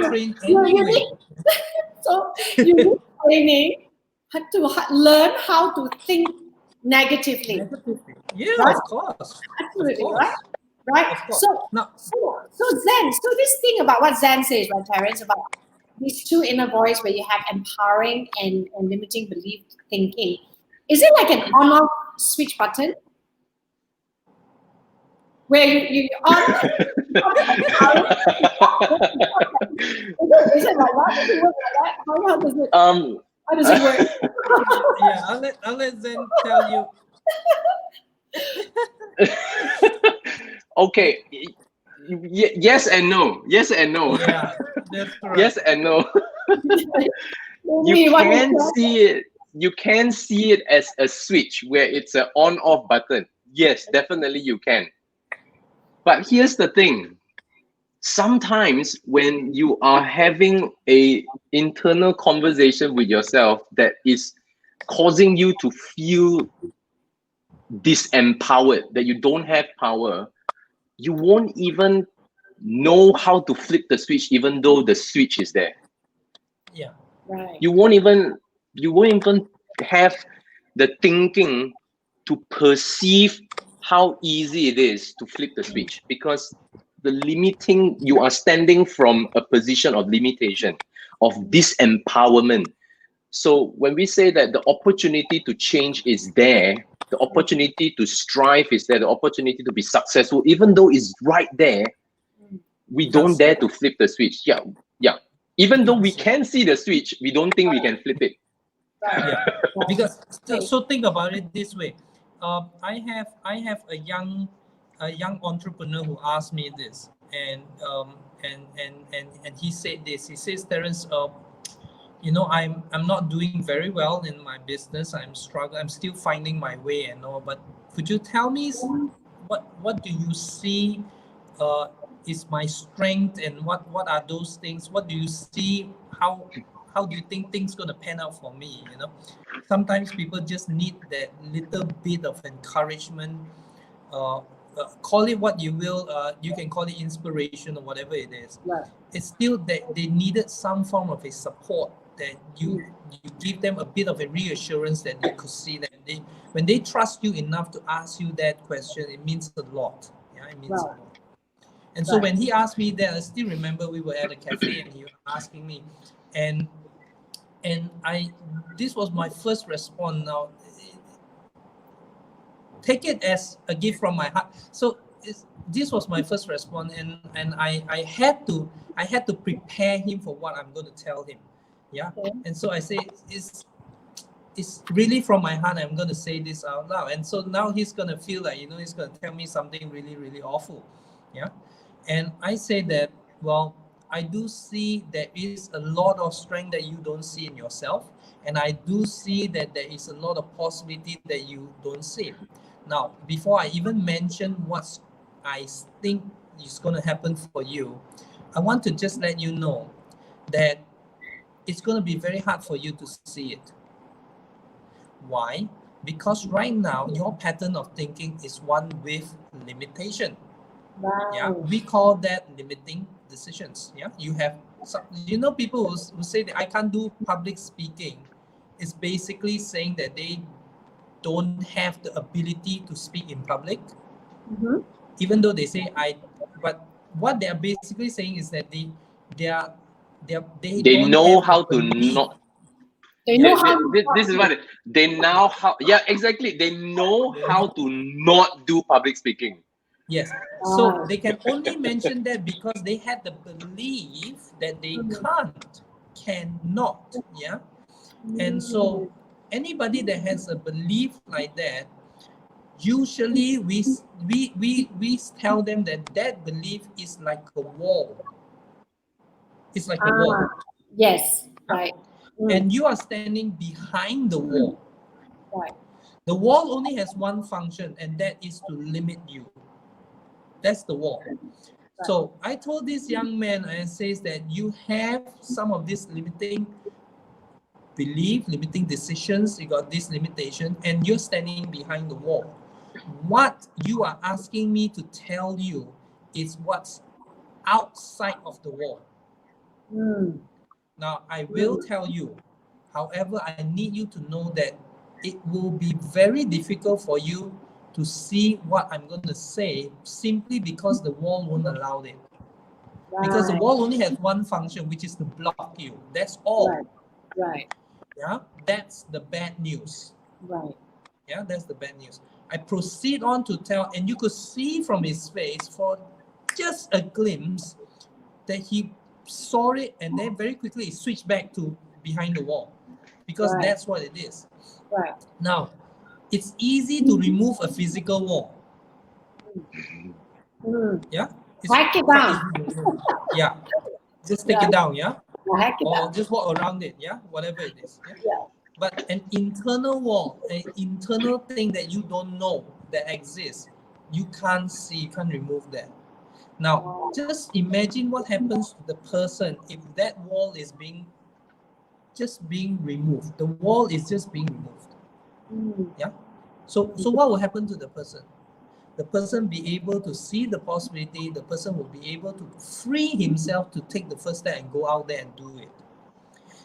[SPEAKER 3] train anyway,
[SPEAKER 2] so you need training to learn how to think negatively.
[SPEAKER 3] Yeah,
[SPEAKER 2] right?
[SPEAKER 3] of course.
[SPEAKER 2] Absolutely,
[SPEAKER 3] Of course.
[SPEAKER 2] right?
[SPEAKER 3] Of course.
[SPEAKER 2] So Zen. So this thing about what Zen says, right, Terence, about these two inner voice where you have empowering and limiting belief thinking. Is it like an on-off switch button? Where you on? Is it like that? Does it work like that? How does it? How does it work?
[SPEAKER 3] Yeah, I'll let Zen tell you.
[SPEAKER 1] Okay. Yes and no. Yes and no.
[SPEAKER 3] Yeah, that's correct.
[SPEAKER 1] Yes and no. You can see it as a switch where it's an on-off button. Yes, definitely you can. But here's the thing. Sometimes when you are having a internal conversation with yourself that is causing you to feel disempowered, that you don't have power, you won't even know how to flip the switch, even though the switch is there.
[SPEAKER 3] Yeah.
[SPEAKER 2] Right.
[SPEAKER 1] You won't even have the thinking to perceive how easy it is to flip the switch, because you are standing from a position of limitation, of disempowerment. So when we say that the opportunity to change is there, the opportunity to strive is there, the opportunity to be successful, even though it's right there, we don't dare to flip the switch. Yeah. Even though we can see the switch, we don't think we can flip it.
[SPEAKER 3] Yeah, because so think about it this way. I have a young entrepreneur who asked me this, and he said this. He says, Terence, I'm not doing very well in my business. I'm struggling. I'm still finding my way and all. But could you tell me what do you see is my strength, and what are those things? What do you see? How do you think things gonna pan out for me? Sometimes people just need that little bit of encouragement. Call it what you will. You can call it inspiration or whatever it is.
[SPEAKER 2] Right.
[SPEAKER 3] It's still that they needed some form of a support that you give them a bit of a reassurance that you could see that when they trust you enough to ask you that question, it means a lot. Yeah, it means a lot. And so when he asked me that, I still remember we were at a cafe and he was asking me, and this was my first response. Now, take it as a gift from my heart. So this was my first response, and I had to prepare him for what I'm going to tell him. Yeah. Okay. And so I say it's really from my heart. I'm going to say this out loud. And so now he's going to feel like, he's going to tell me something really, really awful. Yeah. And I say that, well, I do see there is a lot of strength that you don't see in yourself. And I do see that there is a lot of possibility that you don't see. Now, before I even mention what I think is going to happen for you, I want to just let you know that it's going to be very hard for you to see it. Why? Because right now, your pattern of thinking is one with limitation. Wow. Yeah, we call that limiting decisions. Yeah, you have some, people who say that I can't do public speaking. It's basically saying that they don't have the ability to speak in public. Mm-hmm. Even though they say but what they are basically saying is that they
[SPEAKER 1] know how to not. They know how. This is what they know how. Yeah, exactly. They know how to not do public speaking.
[SPEAKER 3] Yes. So they can only mention that because they had the belief that they cannot. Yeah. And so anybody that has a belief like that, usually we tell them that belief is like a wall. It's like a wall.
[SPEAKER 2] Yes. Right.
[SPEAKER 3] And you are standing behind the wall.
[SPEAKER 2] Right.
[SPEAKER 3] The wall only has one function, and that is to limit you. That's the wall. Right. So I told this young man, and says that you have some of this limiting belief, limiting decisions, you got this limitation, and you're standing behind the wall. What you are asking me to tell you is what's outside of the wall. Now, I will tell you, however, I need you to know that it will be very difficult for you to see what I'm going to say simply because the wall won't allow it. Right. Because the wall only has one function, which is to block you. That's all.
[SPEAKER 2] Right.
[SPEAKER 3] Yeah, that's the bad news.
[SPEAKER 2] Right.
[SPEAKER 3] Yeah, that's the bad news. I proceed on to tell, and you could see from his face for just a glimpse that he saw it, and then very quickly he switched back to behind the wall, because that's what it is.
[SPEAKER 2] Right.
[SPEAKER 3] Now, it's easy to remove a physical wall. Yeah.
[SPEAKER 2] Hack it down.
[SPEAKER 3] Yeah. Just take it down. Yeah. Or just walk around it. Yeah. Whatever it is. Yeah. But an internal wall, an internal thing that you don't know that exists, you can't see, you can't remove that. Now, just imagine what happens to the person if that wall is just being removed. The wall is just being removed. Yeah. So what will happen to the person? The person be able to see the possibility. The person will be able to free himself to take the first step and go out there and do it.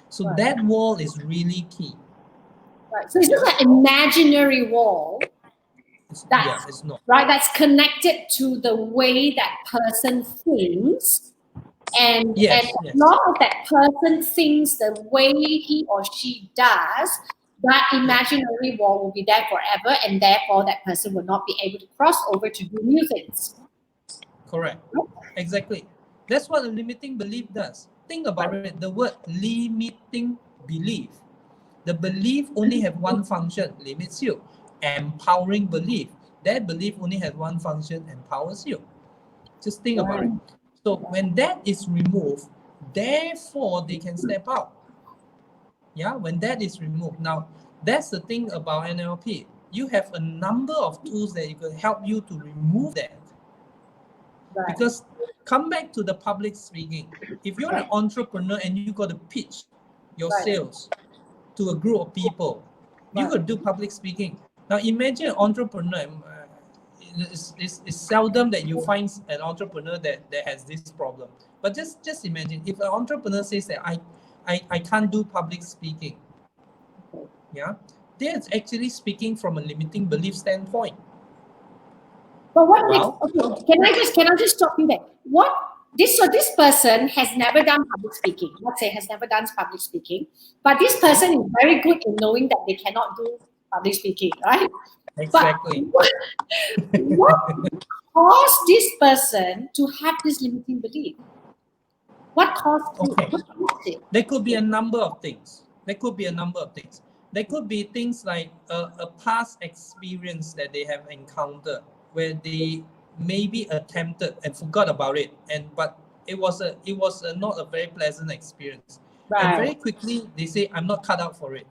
[SPEAKER 3] So that wall is really key.
[SPEAKER 2] Right. So it's just an imaginary wall.
[SPEAKER 3] It's not.
[SPEAKER 2] Right. That's connected to the way that person thinks. And as long as that person thinks the way he or she does, that imaginary wall will be there forever, and therefore that person will not be able to cross over to do new things.
[SPEAKER 3] Correct. Exactly. That's what a limiting belief does. Think about it. The word limiting belief. The belief only have one function, limits you. Empowering belief. That belief only has one function, empowers you. Just think about it. So when that is removed, therefore they can step out. Yeah, when that is removed. Now, that's the thing about NLP. You have a number of tools that you can help you to remove that. Right. Because come back to the public speaking. If you're an entrepreneur and you got to pitch your sales to a group of people, you got to do public speaking. Now, imagine an entrepreneur. It's seldom that you find an entrepreneur that has this problem. But just imagine if an entrepreneur says that I can't do public speaking. Yeah, they're actually speaking from a limiting belief standpoint.
[SPEAKER 2] But what
[SPEAKER 3] Well,
[SPEAKER 2] okay, can I just stop you there? So this person has never done public speaking. Let's say has never done public speaking, but this person is very good in knowing that they cannot do public speaking, right?
[SPEAKER 3] exactly.
[SPEAKER 2] But what caused this person to have this limiting belief? What caused
[SPEAKER 3] Okay.
[SPEAKER 2] it?
[SPEAKER 3] There could be a number of things. There could be things like a past experience that they have encountered where they maybe attempted and forgot about it, but it was not a very pleasant experience.
[SPEAKER 2] Right.
[SPEAKER 3] And very quickly they say, I'm not cut out for it.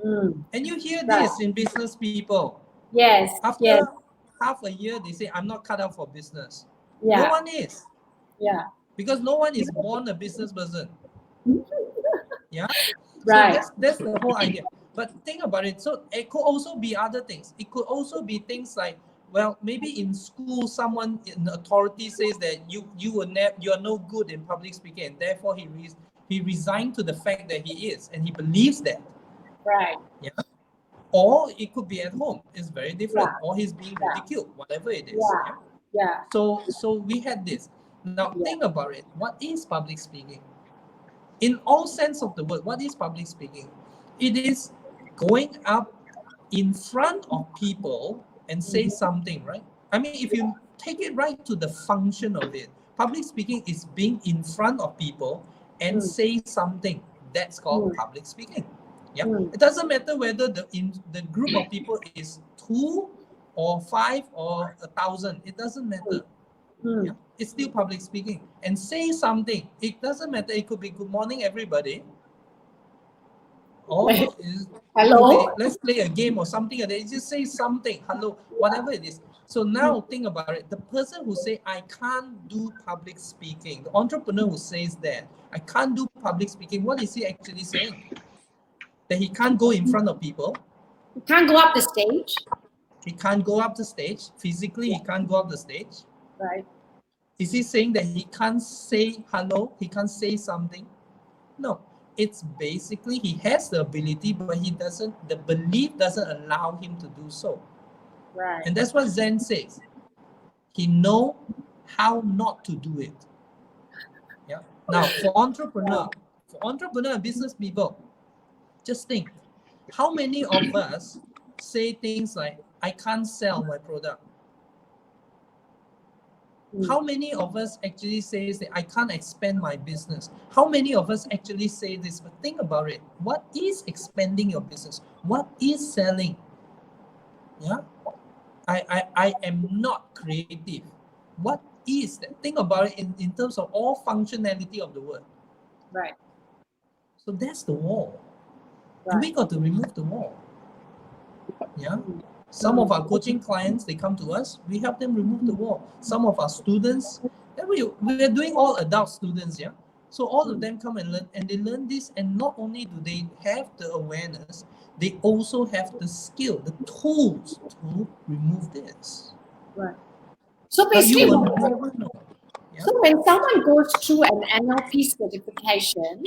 [SPEAKER 3] And you hear this in business people.
[SPEAKER 2] Yes.
[SPEAKER 3] After half a year, they say, I'm not cut out for business.
[SPEAKER 2] Yeah.
[SPEAKER 3] No one is.
[SPEAKER 2] Yeah.
[SPEAKER 3] Because no one is born a business person. Yeah.
[SPEAKER 2] Right.
[SPEAKER 3] So that's the whole idea. But think about it. So it could also be other things. It could also be things like, well, maybe in school, someone in authority says that you are no good in public speaking, and therefore he resigned to the fact that he is, and he believes that.
[SPEAKER 2] Right.
[SPEAKER 3] Yeah. Or it could be at home. It's very different.
[SPEAKER 2] Yeah.
[SPEAKER 3] Or he's being ridiculed, whatever it is.
[SPEAKER 2] Yeah.
[SPEAKER 3] So we had this. Now think about it. What is public speaking? In all sense of the word, what is public speaking? It is going up in front of people and say something, right? I mean, if you take it right to the function of it, public speaking is being in front of people and say something. That's called public speaking. Yeah. It doesn't matter whether the group of people is 2 or 5 or 1,000. It doesn't matter. Yeah. It's still public speaking. And say something. It doesn't matter. It could be good morning, everybody. Or
[SPEAKER 2] hello.
[SPEAKER 3] Let's play a game or something. They just say something. Hello, whatever it is. So now think about it. The person who say I can't do public speaking, the entrepreneur who says that I can't do public speaking, what is he actually saying? That he can't go in front of people.
[SPEAKER 2] He can't go up the stage.
[SPEAKER 3] He can't go up the stage. Physically, he can't go up the stage.
[SPEAKER 2] Right.
[SPEAKER 3] Is he saying that he can't say hello? He can't say something? No. It's basically he has the ability, but the belief doesn't allow him to do so.
[SPEAKER 2] Right.
[SPEAKER 3] And that's what Zen says. He know how not to do it. Yeah. Now for entrepreneur and business people, just think, how many of us say things like, I can't sell my product? How many of us actually say that I can't expand my business? How many of us actually say this? But think about it. What is expanding your business? What is selling? Yeah, I am not creative. What is that? Think about it in terms of all functionality of the word.
[SPEAKER 2] Right.
[SPEAKER 3] So that's the wall.
[SPEAKER 2] Right.
[SPEAKER 3] And we got to remove the wall. Yeah. Some of our coaching clients, they come to us, we help them remove the wall. Some of our students, and we are doing all adult students, yeah. So all of them come and learn, and they learn this, and not only do they have the awareness, they also have the skill, the tools to remove this.
[SPEAKER 2] Right. So
[SPEAKER 3] But
[SPEAKER 2] basically,
[SPEAKER 3] you will never know. Yeah.
[SPEAKER 2] so when someone goes through an NLP certification,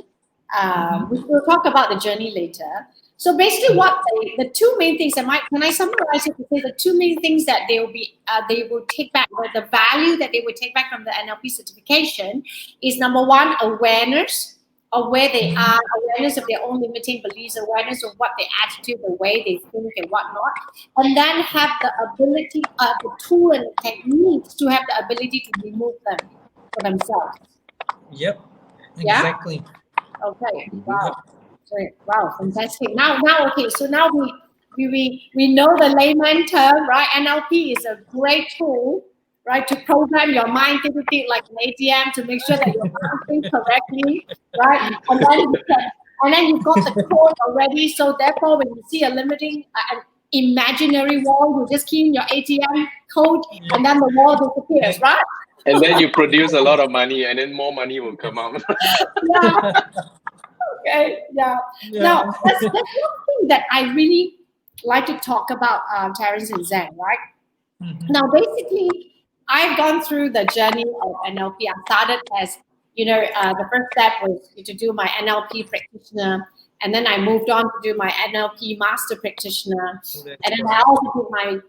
[SPEAKER 2] which we'll talk about the journey later. So basically, what the two main things can I summarize it to say the two main things that they will take back, the value that they will take back from the NLP certification is number one, awareness of where they are, awareness of their own limiting beliefs, awareness of what their attitude, the way they think and whatnot, and then have the ability, the tool and the techniques to have the ability to remove them for themselves.
[SPEAKER 3] Yep.
[SPEAKER 2] Yeah?
[SPEAKER 3] Exactly.
[SPEAKER 2] Okay. Wow. Great. Wow. Fantastic. Now, okay. So now we know the layman term, right? NLP is a great tool, right, to program your mind, think like an ATM, to make sure that your mind thinks correctly, right? And then you've got the code already. So therefore, when you see a limiting, an imaginary wall, you just key in your ATM code, and then the wall disappears, right?
[SPEAKER 1] And then you produce a lot of money, and then more money will come out.
[SPEAKER 2] Yeah. Okay. Yeah. Now that's one thing that I really like to talk about, Terence and Zen, right? Now, basically, I've gone through the journey of NLP. I started as the first step was to do my NLP practitioner, and then I moved on to do my NLP master practitioner, and then I also did my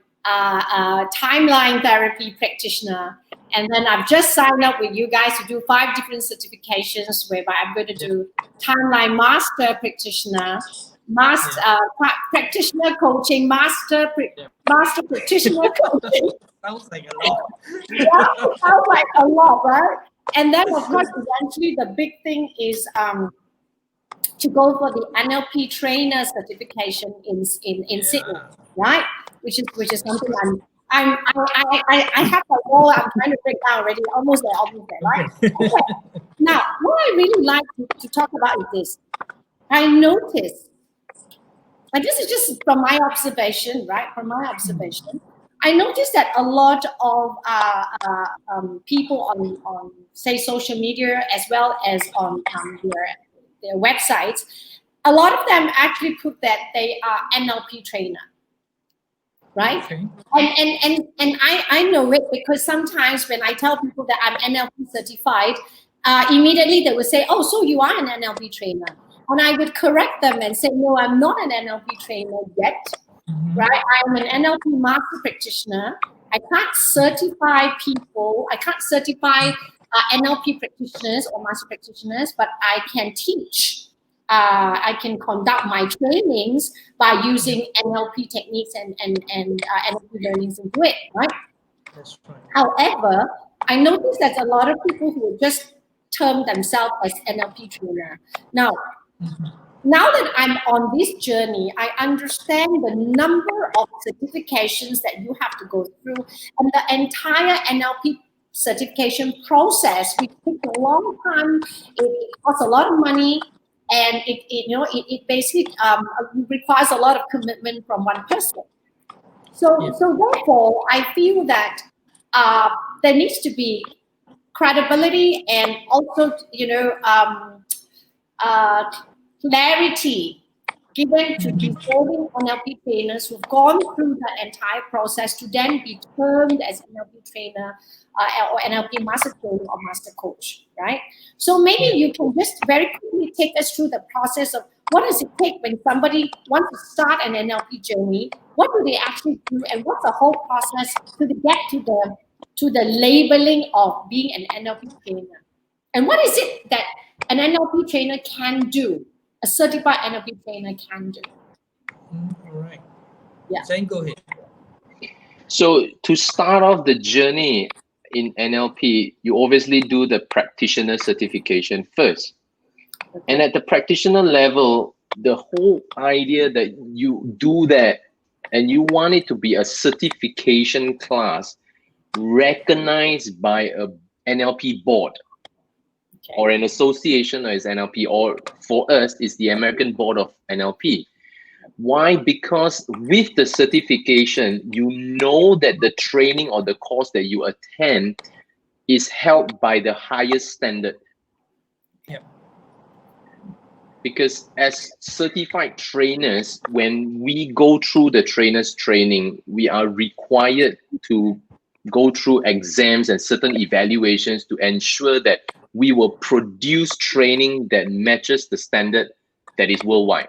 [SPEAKER 2] timeline therapy practitioner, and then I've just signed up with you guys to do 5 different certifications, whereby I'm going to do timeline master practitioner, practitioner coaching, master practitioner coaching.
[SPEAKER 3] Sounds like a lot.
[SPEAKER 2] Yeah, sounds like a lot, right? And then, of course, eventually the big thing is to go for the NLP trainer certification in Sydney, right? Which is something I have a wall I'm trying to break down already, almost there, right? Okay. Now, what I really like to talk about is this. I noticed, and this is just from my observation, right? From my observation, I noticed that a lot of people on say social media as well as on their websites, a lot of them actually put that they are NLP trainer, right?
[SPEAKER 3] Okay.
[SPEAKER 2] And I know it because sometimes when I tell people that I'm NLP certified, immediately they will say, "Oh, so you are an NLP trainer?" And I would correct them and say, "No, I'm not an NLP trainer yet." Right? I'm an NLP master practitioner. I can't certify people. I can't certify NLP practitioners or master practitioners, but I can teach. I can conduct my trainings by using NLP techniques and NLP learnings into it, right?
[SPEAKER 3] That's right.
[SPEAKER 2] However, I noticed that a lot of people who just term themselves as NLP trainer. Now that I'm on this journey, I understand the number of certifications that you have to go through, and the entire NLP certification process, which takes a long time. It costs a lot of money, and it basically requires a lot of commitment from one person. So therefore, I feel that there needs to be credibility and also clarity given to deserving NLP trainers who've gone through the entire process to then be termed as NLP trainer or NLP master trainer or master coach, right? So maybe you can just very quickly take us through the process of what does it take when somebody wants to start an NLP journey? What do they actually do, and what's the whole process to get to the labeling of being an NLP trainer? And what is it that an NLP trainer can do? A certified NLP trainer can do.
[SPEAKER 3] All right.
[SPEAKER 2] Yeah.
[SPEAKER 3] Zen, go ahead.
[SPEAKER 1] So to start off the journey in NLP, you obviously do the practitioner certification first.
[SPEAKER 2] Okay.
[SPEAKER 1] And at the practitioner level, the whole idea that you do that and you want it to be a certification class recognized by a NLP board.
[SPEAKER 2] Okay.
[SPEAKER 1] Or an association as NLP, or for us, is the American Board of NLP. Why? Because with the certification, you know that the training or the course that you attend is held by the highest standard.
[SPEAKER 3] Yep.
[SPEAKER 1] Because as certified trainers, when we go through the trainers training, we are required to go through exams and certain evaluations to ensure that we will produce training that matches the standard that is worldwide.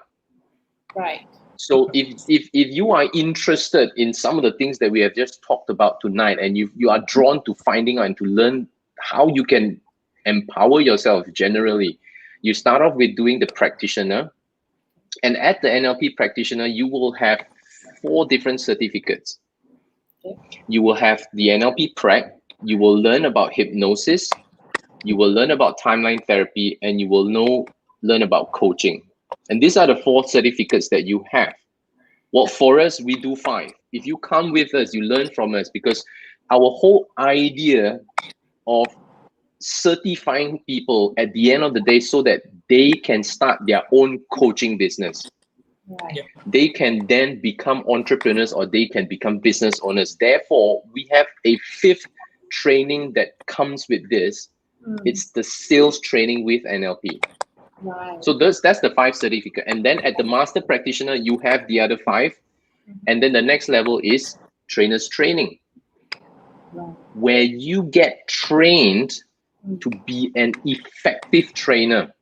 [SPEAKER 2] Right.
[SPEAKER 1] So if you are interested in some of the things that we have just talked about tonight, and you are drawn to finding out and to learn how you can empower yourself generally, you start off with doing the practitioner. And at the NLP practitioner, you will have 4 different certificates.
[SPEAKER 2] Okay.
[SPEAKER 1] You will have the NLP Prac, you will learn about hypnosis, you will learn about timeline therapy, and you will learn about coaching. And these are the 4 certificates that you have. Well, for us, we do 5. If you come with us, you learn from us, because our whole idea of certifying people at the end of the day so that they can start their own coaching business.
[SPEAKER 2] Right.
[SPEAKER 3] Yeah.
[SPEAKER 1] They can then become entrepreneurs, or they can become business owners. Therefore, we have a 5th training that comes with this. It's the sales training with NLP.
[SPEAKER 2] Right.
[SPEAKER 1] So that's the 5 certificate. And then at the master practitioner, you have the other 5. And then the next level is trainers training,
[SPEAKER 2] Right.
[SPEAKER 1] where you get trained to be an effective trainer,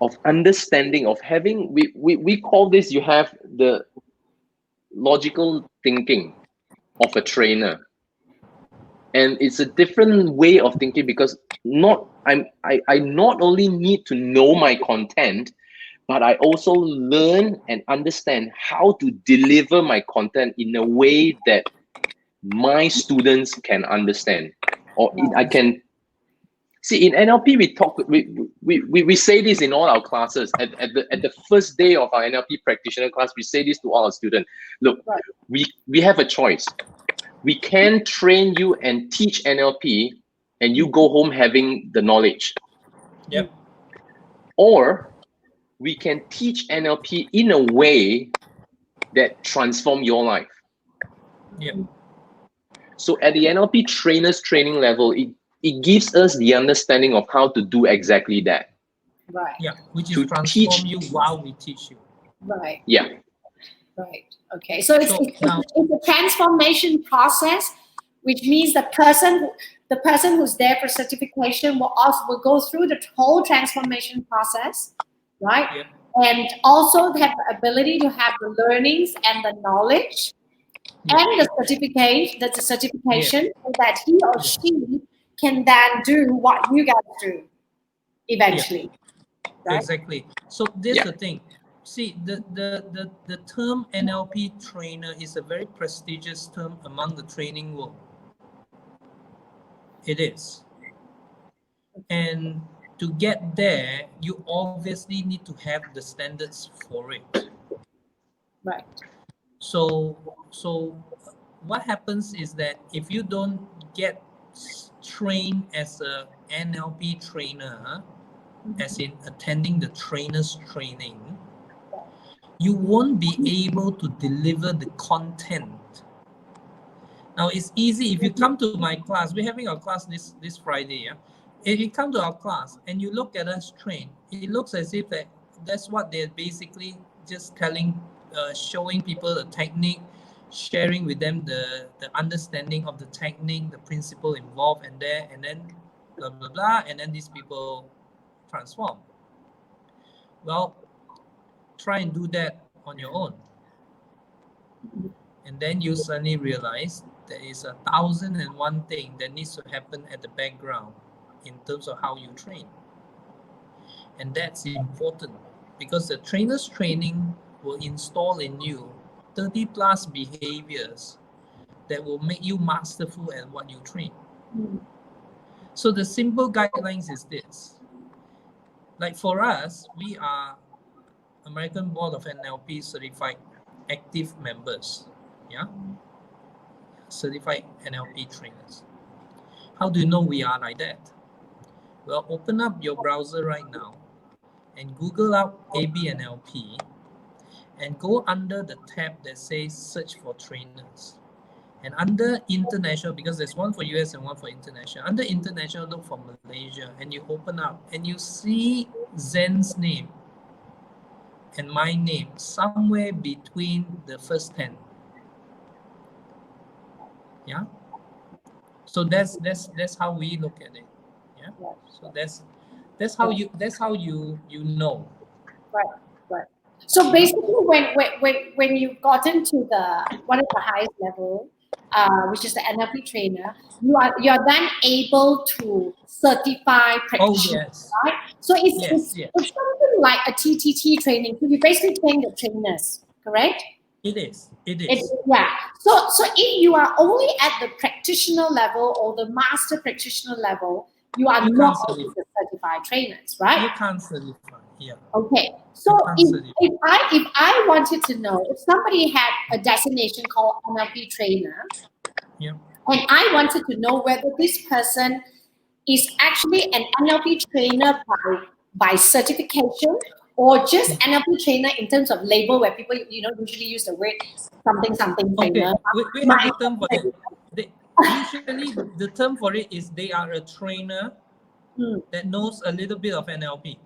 [SPEAKER 1] of understanding, of having, we call this, you have the logical thinking of a trainer. And it's a different way of thinking, because I not only need to know my content, but I also learn and understand how to deliver my content in a way that my students can understand, or I can see. In NLP, we say this in all our classes. At the first day of our NLP practitioner class, we say this to all our students. Look, we have a choice. We can train you and teach NLP, and you go home having the knowledge.
[SPEAKER 3] Yep.
[SPEAKER 1] Or we can teach NLP in a way that transform your life.
[SPEAKER 3] Yep.
[SPEAKER 1] So at the NLP trainers training level, it gives us the understanding of how to do exactly that.
[SPEAKER 2] Right.
[SPEAKER 3] Yeah, which is
[SPEAKER 1] To
[SPEAKER 3] transform
[SPEAKER 1] teach
[SPEAKER 3] you while we teach you.
[SPEAKER 2] Right.
[SPEAKER 1] Yeah.
[SPEAKER 2] Right. Okay. So it's a transformation process, which means the person who's there for certification will go through the whole transformation process, right?
[SPEAKER 3] Yep.
[SPEAKER 2] And also have the ability to have the learnings and the knowledge and the certification, so that he or she can then do what you guys do eventually. Right?
[SPEAKER 3] Exactly. So this is the thing. See, the term NLP trainer is a very prestigious term among the training world. It is. And to get there, you obviously need to have the standards for it.
[SPEAKER 2] Right.
[SPEAKER 3] So what happens is that if you don't get trained as a NLP trainer, as in attending the trainer's training, you won't be able to deliver the content. Now it's easy if you come to my class. We're having our class this Friday. Yeah, if you come to our class and you look at us train, it looks as if that's what they're basically just telling, showing people the technique, sharing with them the understanding of the technique, the principle involved, and then blah blah blah, and then these people transform. Well, try and do that on your own, and then you suddenly realize there is 1,001 thing that needs to happen at the background in terms of how you train. And that's important, because the trainer's training will install in you 30 plus behaviors that will make you masterful at what you train. So the simple guidelines is this. Like for us, we are American Board of NLP certified active members. Yeah, certified NLP trainers. How do you know we are like that? Well, open up your browser right now and Google out ABNLP and go under the tab that says search for trainers. And under international, because there's one for US and one for international, under international, look for Malaysia, and you open up and you see Zen's name and my name somewhere between the first 10. Yeah. So that's how we look at it. Yeah. So that's how you know.
[SPEAKER 2] Right. So basically, when you've gotten to one of the highest level, which is the NLP trainer, you are then able to certify practitioners, right? So it's something like a TTT training. So you basically train the trainers, correct?
[SPEAKER 3] It is.
[SPEAKER 2] Yeah. So if you are only at the practitioner level or the master practitioner level, you are not the certified trainers, right?
[SPEAKER 3] You can't certify. Yeah.
[SPEAKER 2] Okay. So if I wanted to know, if somebody had a designation called NLP trainer,
[SPEAKER 3] yeah,
[SPEAKER 2] and I wanted to know whether this person is actually an NLP trainer by certification, or just NLP trainer in terms of label, where people usually use the word something trainer.
[SPEAKER 3] We have a term for it. Usually the term for it is they are a trainer that knows a little bit of NLP.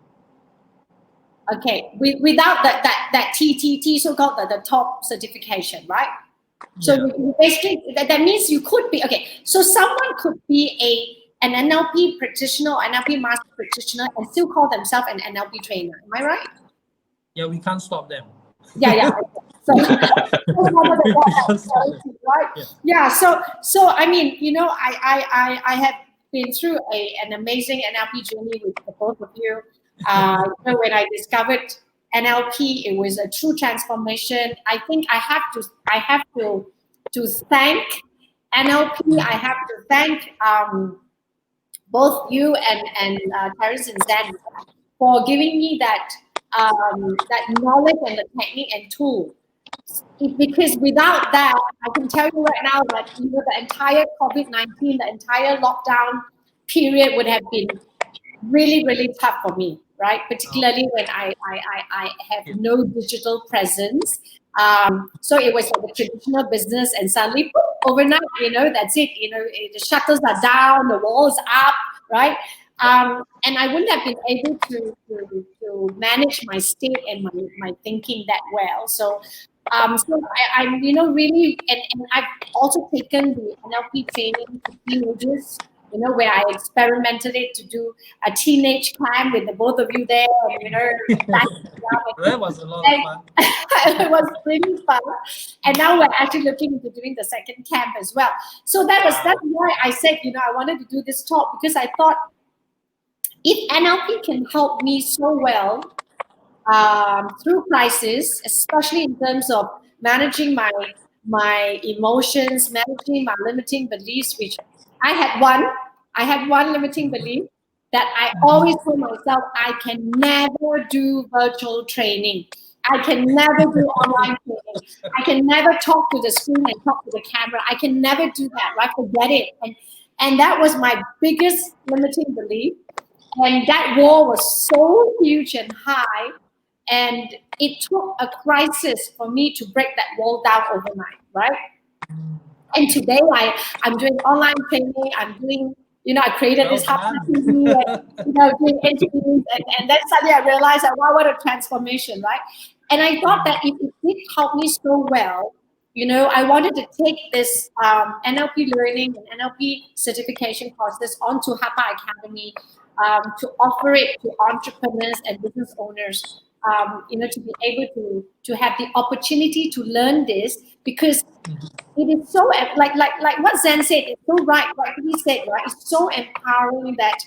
[SPEAKER 2] Okay, without that TTT, so-called the top certification, right? So basically, that means you could be, okay, so someone could be an NLP practitioner or NLP master practitioner and still call themselves an NLP trainer. Am I right?
[SPEAKER 3] Yeah, we can't stop them.
[SPEAKER 2] Yeah. So, right? Yeah. So I mean, you know, I have been through an amazing NLP journey with the both of you. You know, when I discovered NLP, it was a true transformation. I think I have to thank NLP. I have to thank both you and Terence and Zen for giving me that knowledge and the technique and tool. Because without that, I can tell you right now that, you know, the entire COVID-19, the entire lockdown period would have been really, really tough for me, right? Particularly when I have no digital presence. So it was like a traditional business, and suddenly, poof, overnight, you know, that's it. You know, the shutters are down, the walls up, right? And I wouldn't have been able to manage my state and my thinking that well. So I'm, you know, really, and I've also taken the NLP training to teenagers, you know, where I experimented it to do a teenage camp with the both of you there, and, you know,
[SPEAKER 3] that was a lot of fun.
[SPEAKER 2] It was really fun. And now we're actually looking into doing the second camp as well. So that's why I said, you know, I wanted to do this talk, because I thought if NLP can help me so well through crisis, especially in terms of managing my emotions, managing my limiting beliefs, which I had one limiting belief that I always told myself, I can never do virtual training. I can never do online training. I can never talk to the screen and talk to the camera. I can never do that, right? Forget it. And that was my biggest limiting belief. And that wall was so huge and high. And it took a crisis for me to break that wall down overnight, right? And today I'm doing online training. I'm doing, you know, I created this HAPA TV, and, you know, doing interviews, and then suddenly I realized that, wow, what a transformation, right? And I thought that if it did help me so well, you know, I wanted to take this NLP learning and NLP certification courses onto HAPA Academy to offer it to entrepreneurs and business owners. You know, to be able to have the opportunity to learn this, because it is so, like what Zen said, it's so right, what he said, right? It's so empowering that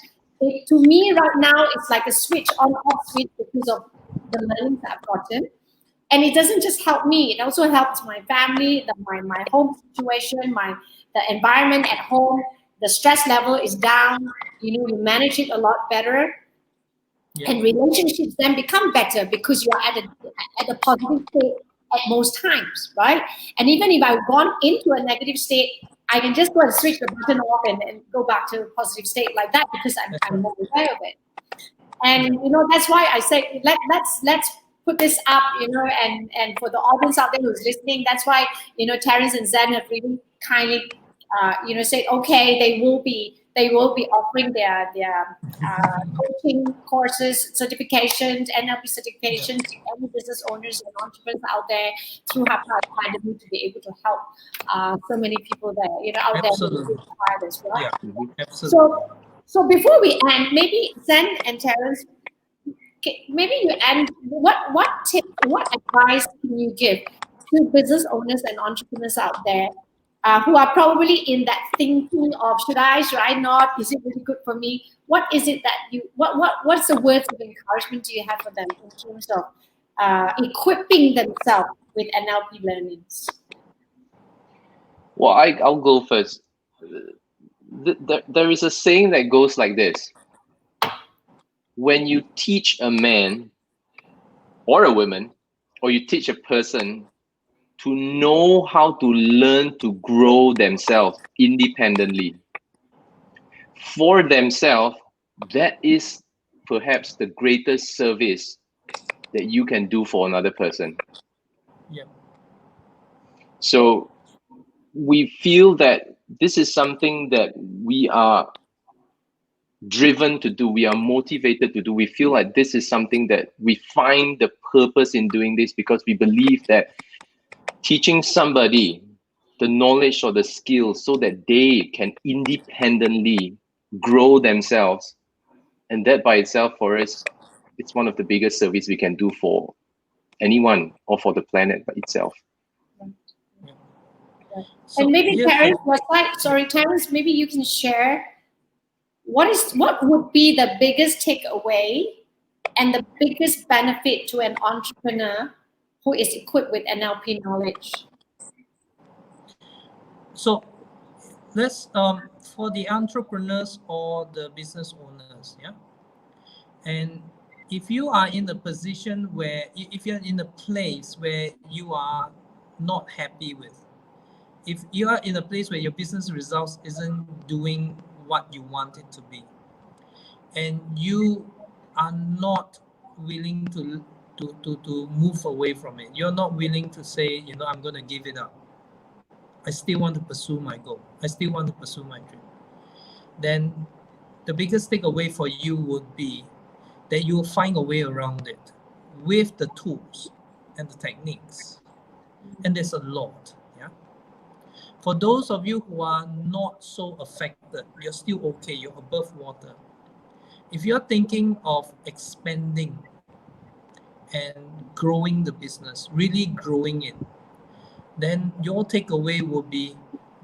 [SPEAKER 2] to me right now, it's like a switch on-off switch because of the learnings I've gotten. And it doesn't just help me, it also helps my family, my home situation, the environment at home, the stress level is down, you know, you manage it a lot better. Yeah. And relationships then become better because you are at a positive state at most times, right? And even if I've gone into a negative state, I can just go and switch the button off and go back to a positive state like that, because I'm more aware of it. And you know, that's why I say let's put this up, you know, and for the audience out there who's listening, that's why, you know, Terence and Zen have really kindly you know, said, okay, they will be offering their coaching courses, certifications, NLP certifications to any business owners and entrepreneurs out there through HAPA Academy to be able to help so many people there, you know, out
[SPEAKER 3] Absolutely.
[SPEAKER 2] there who require this, right?
[SPEAKER 3] Yeah, absolutely.
[SPEAKER 2] So before we end, maybe Zen and Terence, maybe you end. What tip, what advice can you give to business owners and entrepreneurs out there who are probably in that thinking of should I not? Is it really good for me? What is it that you what's the words of encouragement do you have for them in terms of equipping themselves with NLP learnings?
[SPEAKER 1] Well, I'll go first. There is a saying that goes like this: when you teach a man or a woman, or you teach a person to know how to learn to grow themselves independently for themselves, that is perhaps the greatest service that you can do for another person.
[SPEAKER 3] Yeah.
[SPEAKER 1] So we feel that this is something that we are driven to do, we are motivated to do. We feel like this is something that we find the purpose in doing this, because we believe that teaching somebody the knowledge or the skills so that they can independently grow themselves. And that by itself for us, it's one of the biggest service we can do for anyone or for the planet by itself.
[SPEAKER 3] So
[SPEAKER 2] and maybe Terence, Terence, maybe you can share what would be the biggest takeaway and the biggest benefit to an entrepreneur who is equipped with NLP knowledge?
[SPEAKER 3] So let's for the entrepreneurs or the business owners, yeah. And if you are in a position where, if you're in a place where you are not happy with, if you are in a place where your business results isn't doing what you want it to be, and you are not willing to move away from it, you're not willing to say, you know, I'm going to give it up. I still want to pursue my goal. I still want to pursue my dream. Then the biggest takeaway for you would be that you will find a way around it with the tools and the techniques. And there's a lot. Yeah. For those of you who are not so affected, you're still okay, you're above water. If you're thinking of expanding and growing the business, really growing it, then your takeaway will be,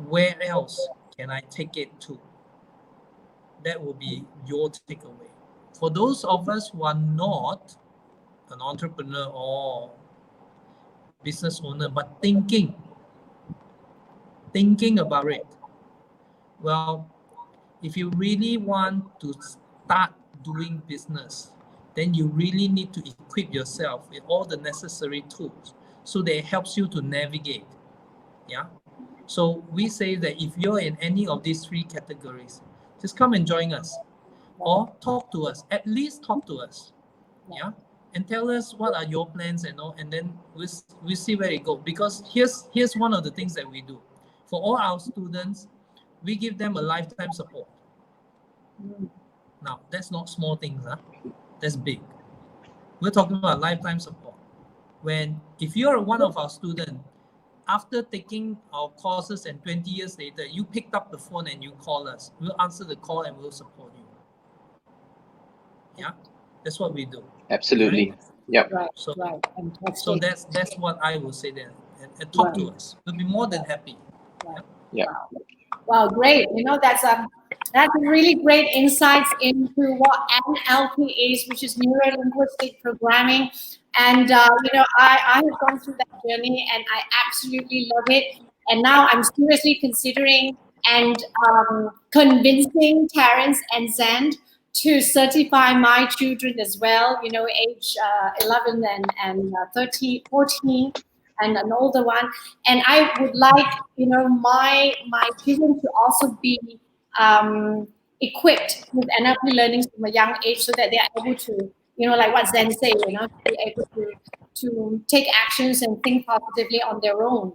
[SPEAKER 3] where else can I take it to? That will be your takeaway. For those of us who are not an entrepreneur or business owner, but thinking about it, well, if you really want to start doing business, then you really need to equip yourself with all the necessary tools so that it helps you to navigate. Yeah. So we say that if you're in any of these three categories, just come and join us, or talk to us. At least talk to us. Yeah. And tell us what are your plans and all, and then we see where it goes. Because here's one of the things that we do. For all our students, we give them a lifetime support. Now, that's not small things, huh? That's big. We're talking about lifetime support. If you're one of our students, after taking our courses and 20 years later, you picked up the phone and you call us, we'll answer the call and we'll support you. Yeah, that's what we do.
[SPEAKER 1] Absolutely.
[SPEAKER 3] Right?
[SPEAKER 1] Yep.
[SPEAKER 2] Right,
[SPEAKER 3] So,
[SPEAKER 2] right.
[SPEAKER 3] so that's what I will say then. And talk to us. We'll be more than happy.
[SPEAKER 2] Right.
[SPEAKER 1] Yeah.
[SPEAKER 2] Wow, great. You know, that's really great insights into what NLP is, which is neuro-linguistic programming. And, you know, I have gone through that journey and I absolutely love it. And now I'm seriously considering and convincing Terence and Jiam to certify my children as well, you know, age 11 and 13, 14. And an older one, and I would like, you know, my children to also be equipped with NLP learning from a young age, so that they are able to, you know, like what Zen say, you know, to be able to take actions and think positively on their own.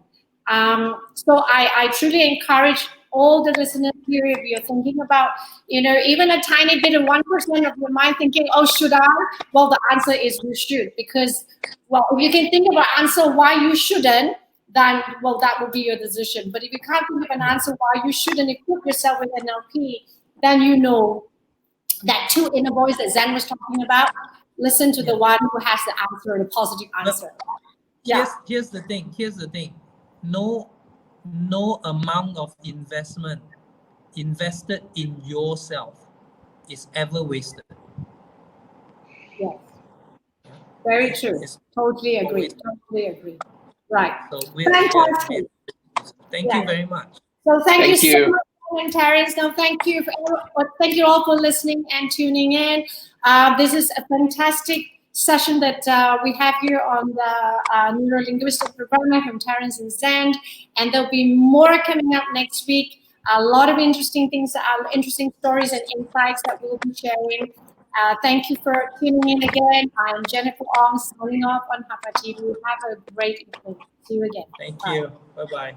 [SPEAKER 2] So I truly encourage all the listeners here, if you're thinking about, you know, even a tiny bit of 1% of your mind thinking, oh, should I? Well, the answer is you should, because, well, if you can think of an answer why you shouldn't, then, well, that will be your decision. But if you can't think of an answer why you shouldn't equip yourself with NLP, then you know that two inner voice that Zen was talking about, listen to the one who has the answer, the positive answer.
[SPEAKER 3] Here's the thing. No amount of investment invested in yourself is ever wasted.
[SPEAKER 2] Yes. Very true. Totally agree. Totally agree. Right.
[SPEAKER 3] So
[SPEAKER 2] fantastic.
[SPEAKER 3] Thank you very much.
[SPEAKER 2] So thank you so much, Terence. Now, thank you all for listening and tuning in. This is a fantastic session that we have here on the neuro-linguistic programming from Terence and Jiam, and there'll be more coming up next week. A lot of interesting things, interesting stories and insights that we'll be sharing. Thank you for tuning in again. I'm Jennifer Ong, signing off on HAPA TV. Have a great evening. See you again.
[SPEAKER 3] Thank you. Bye-bye.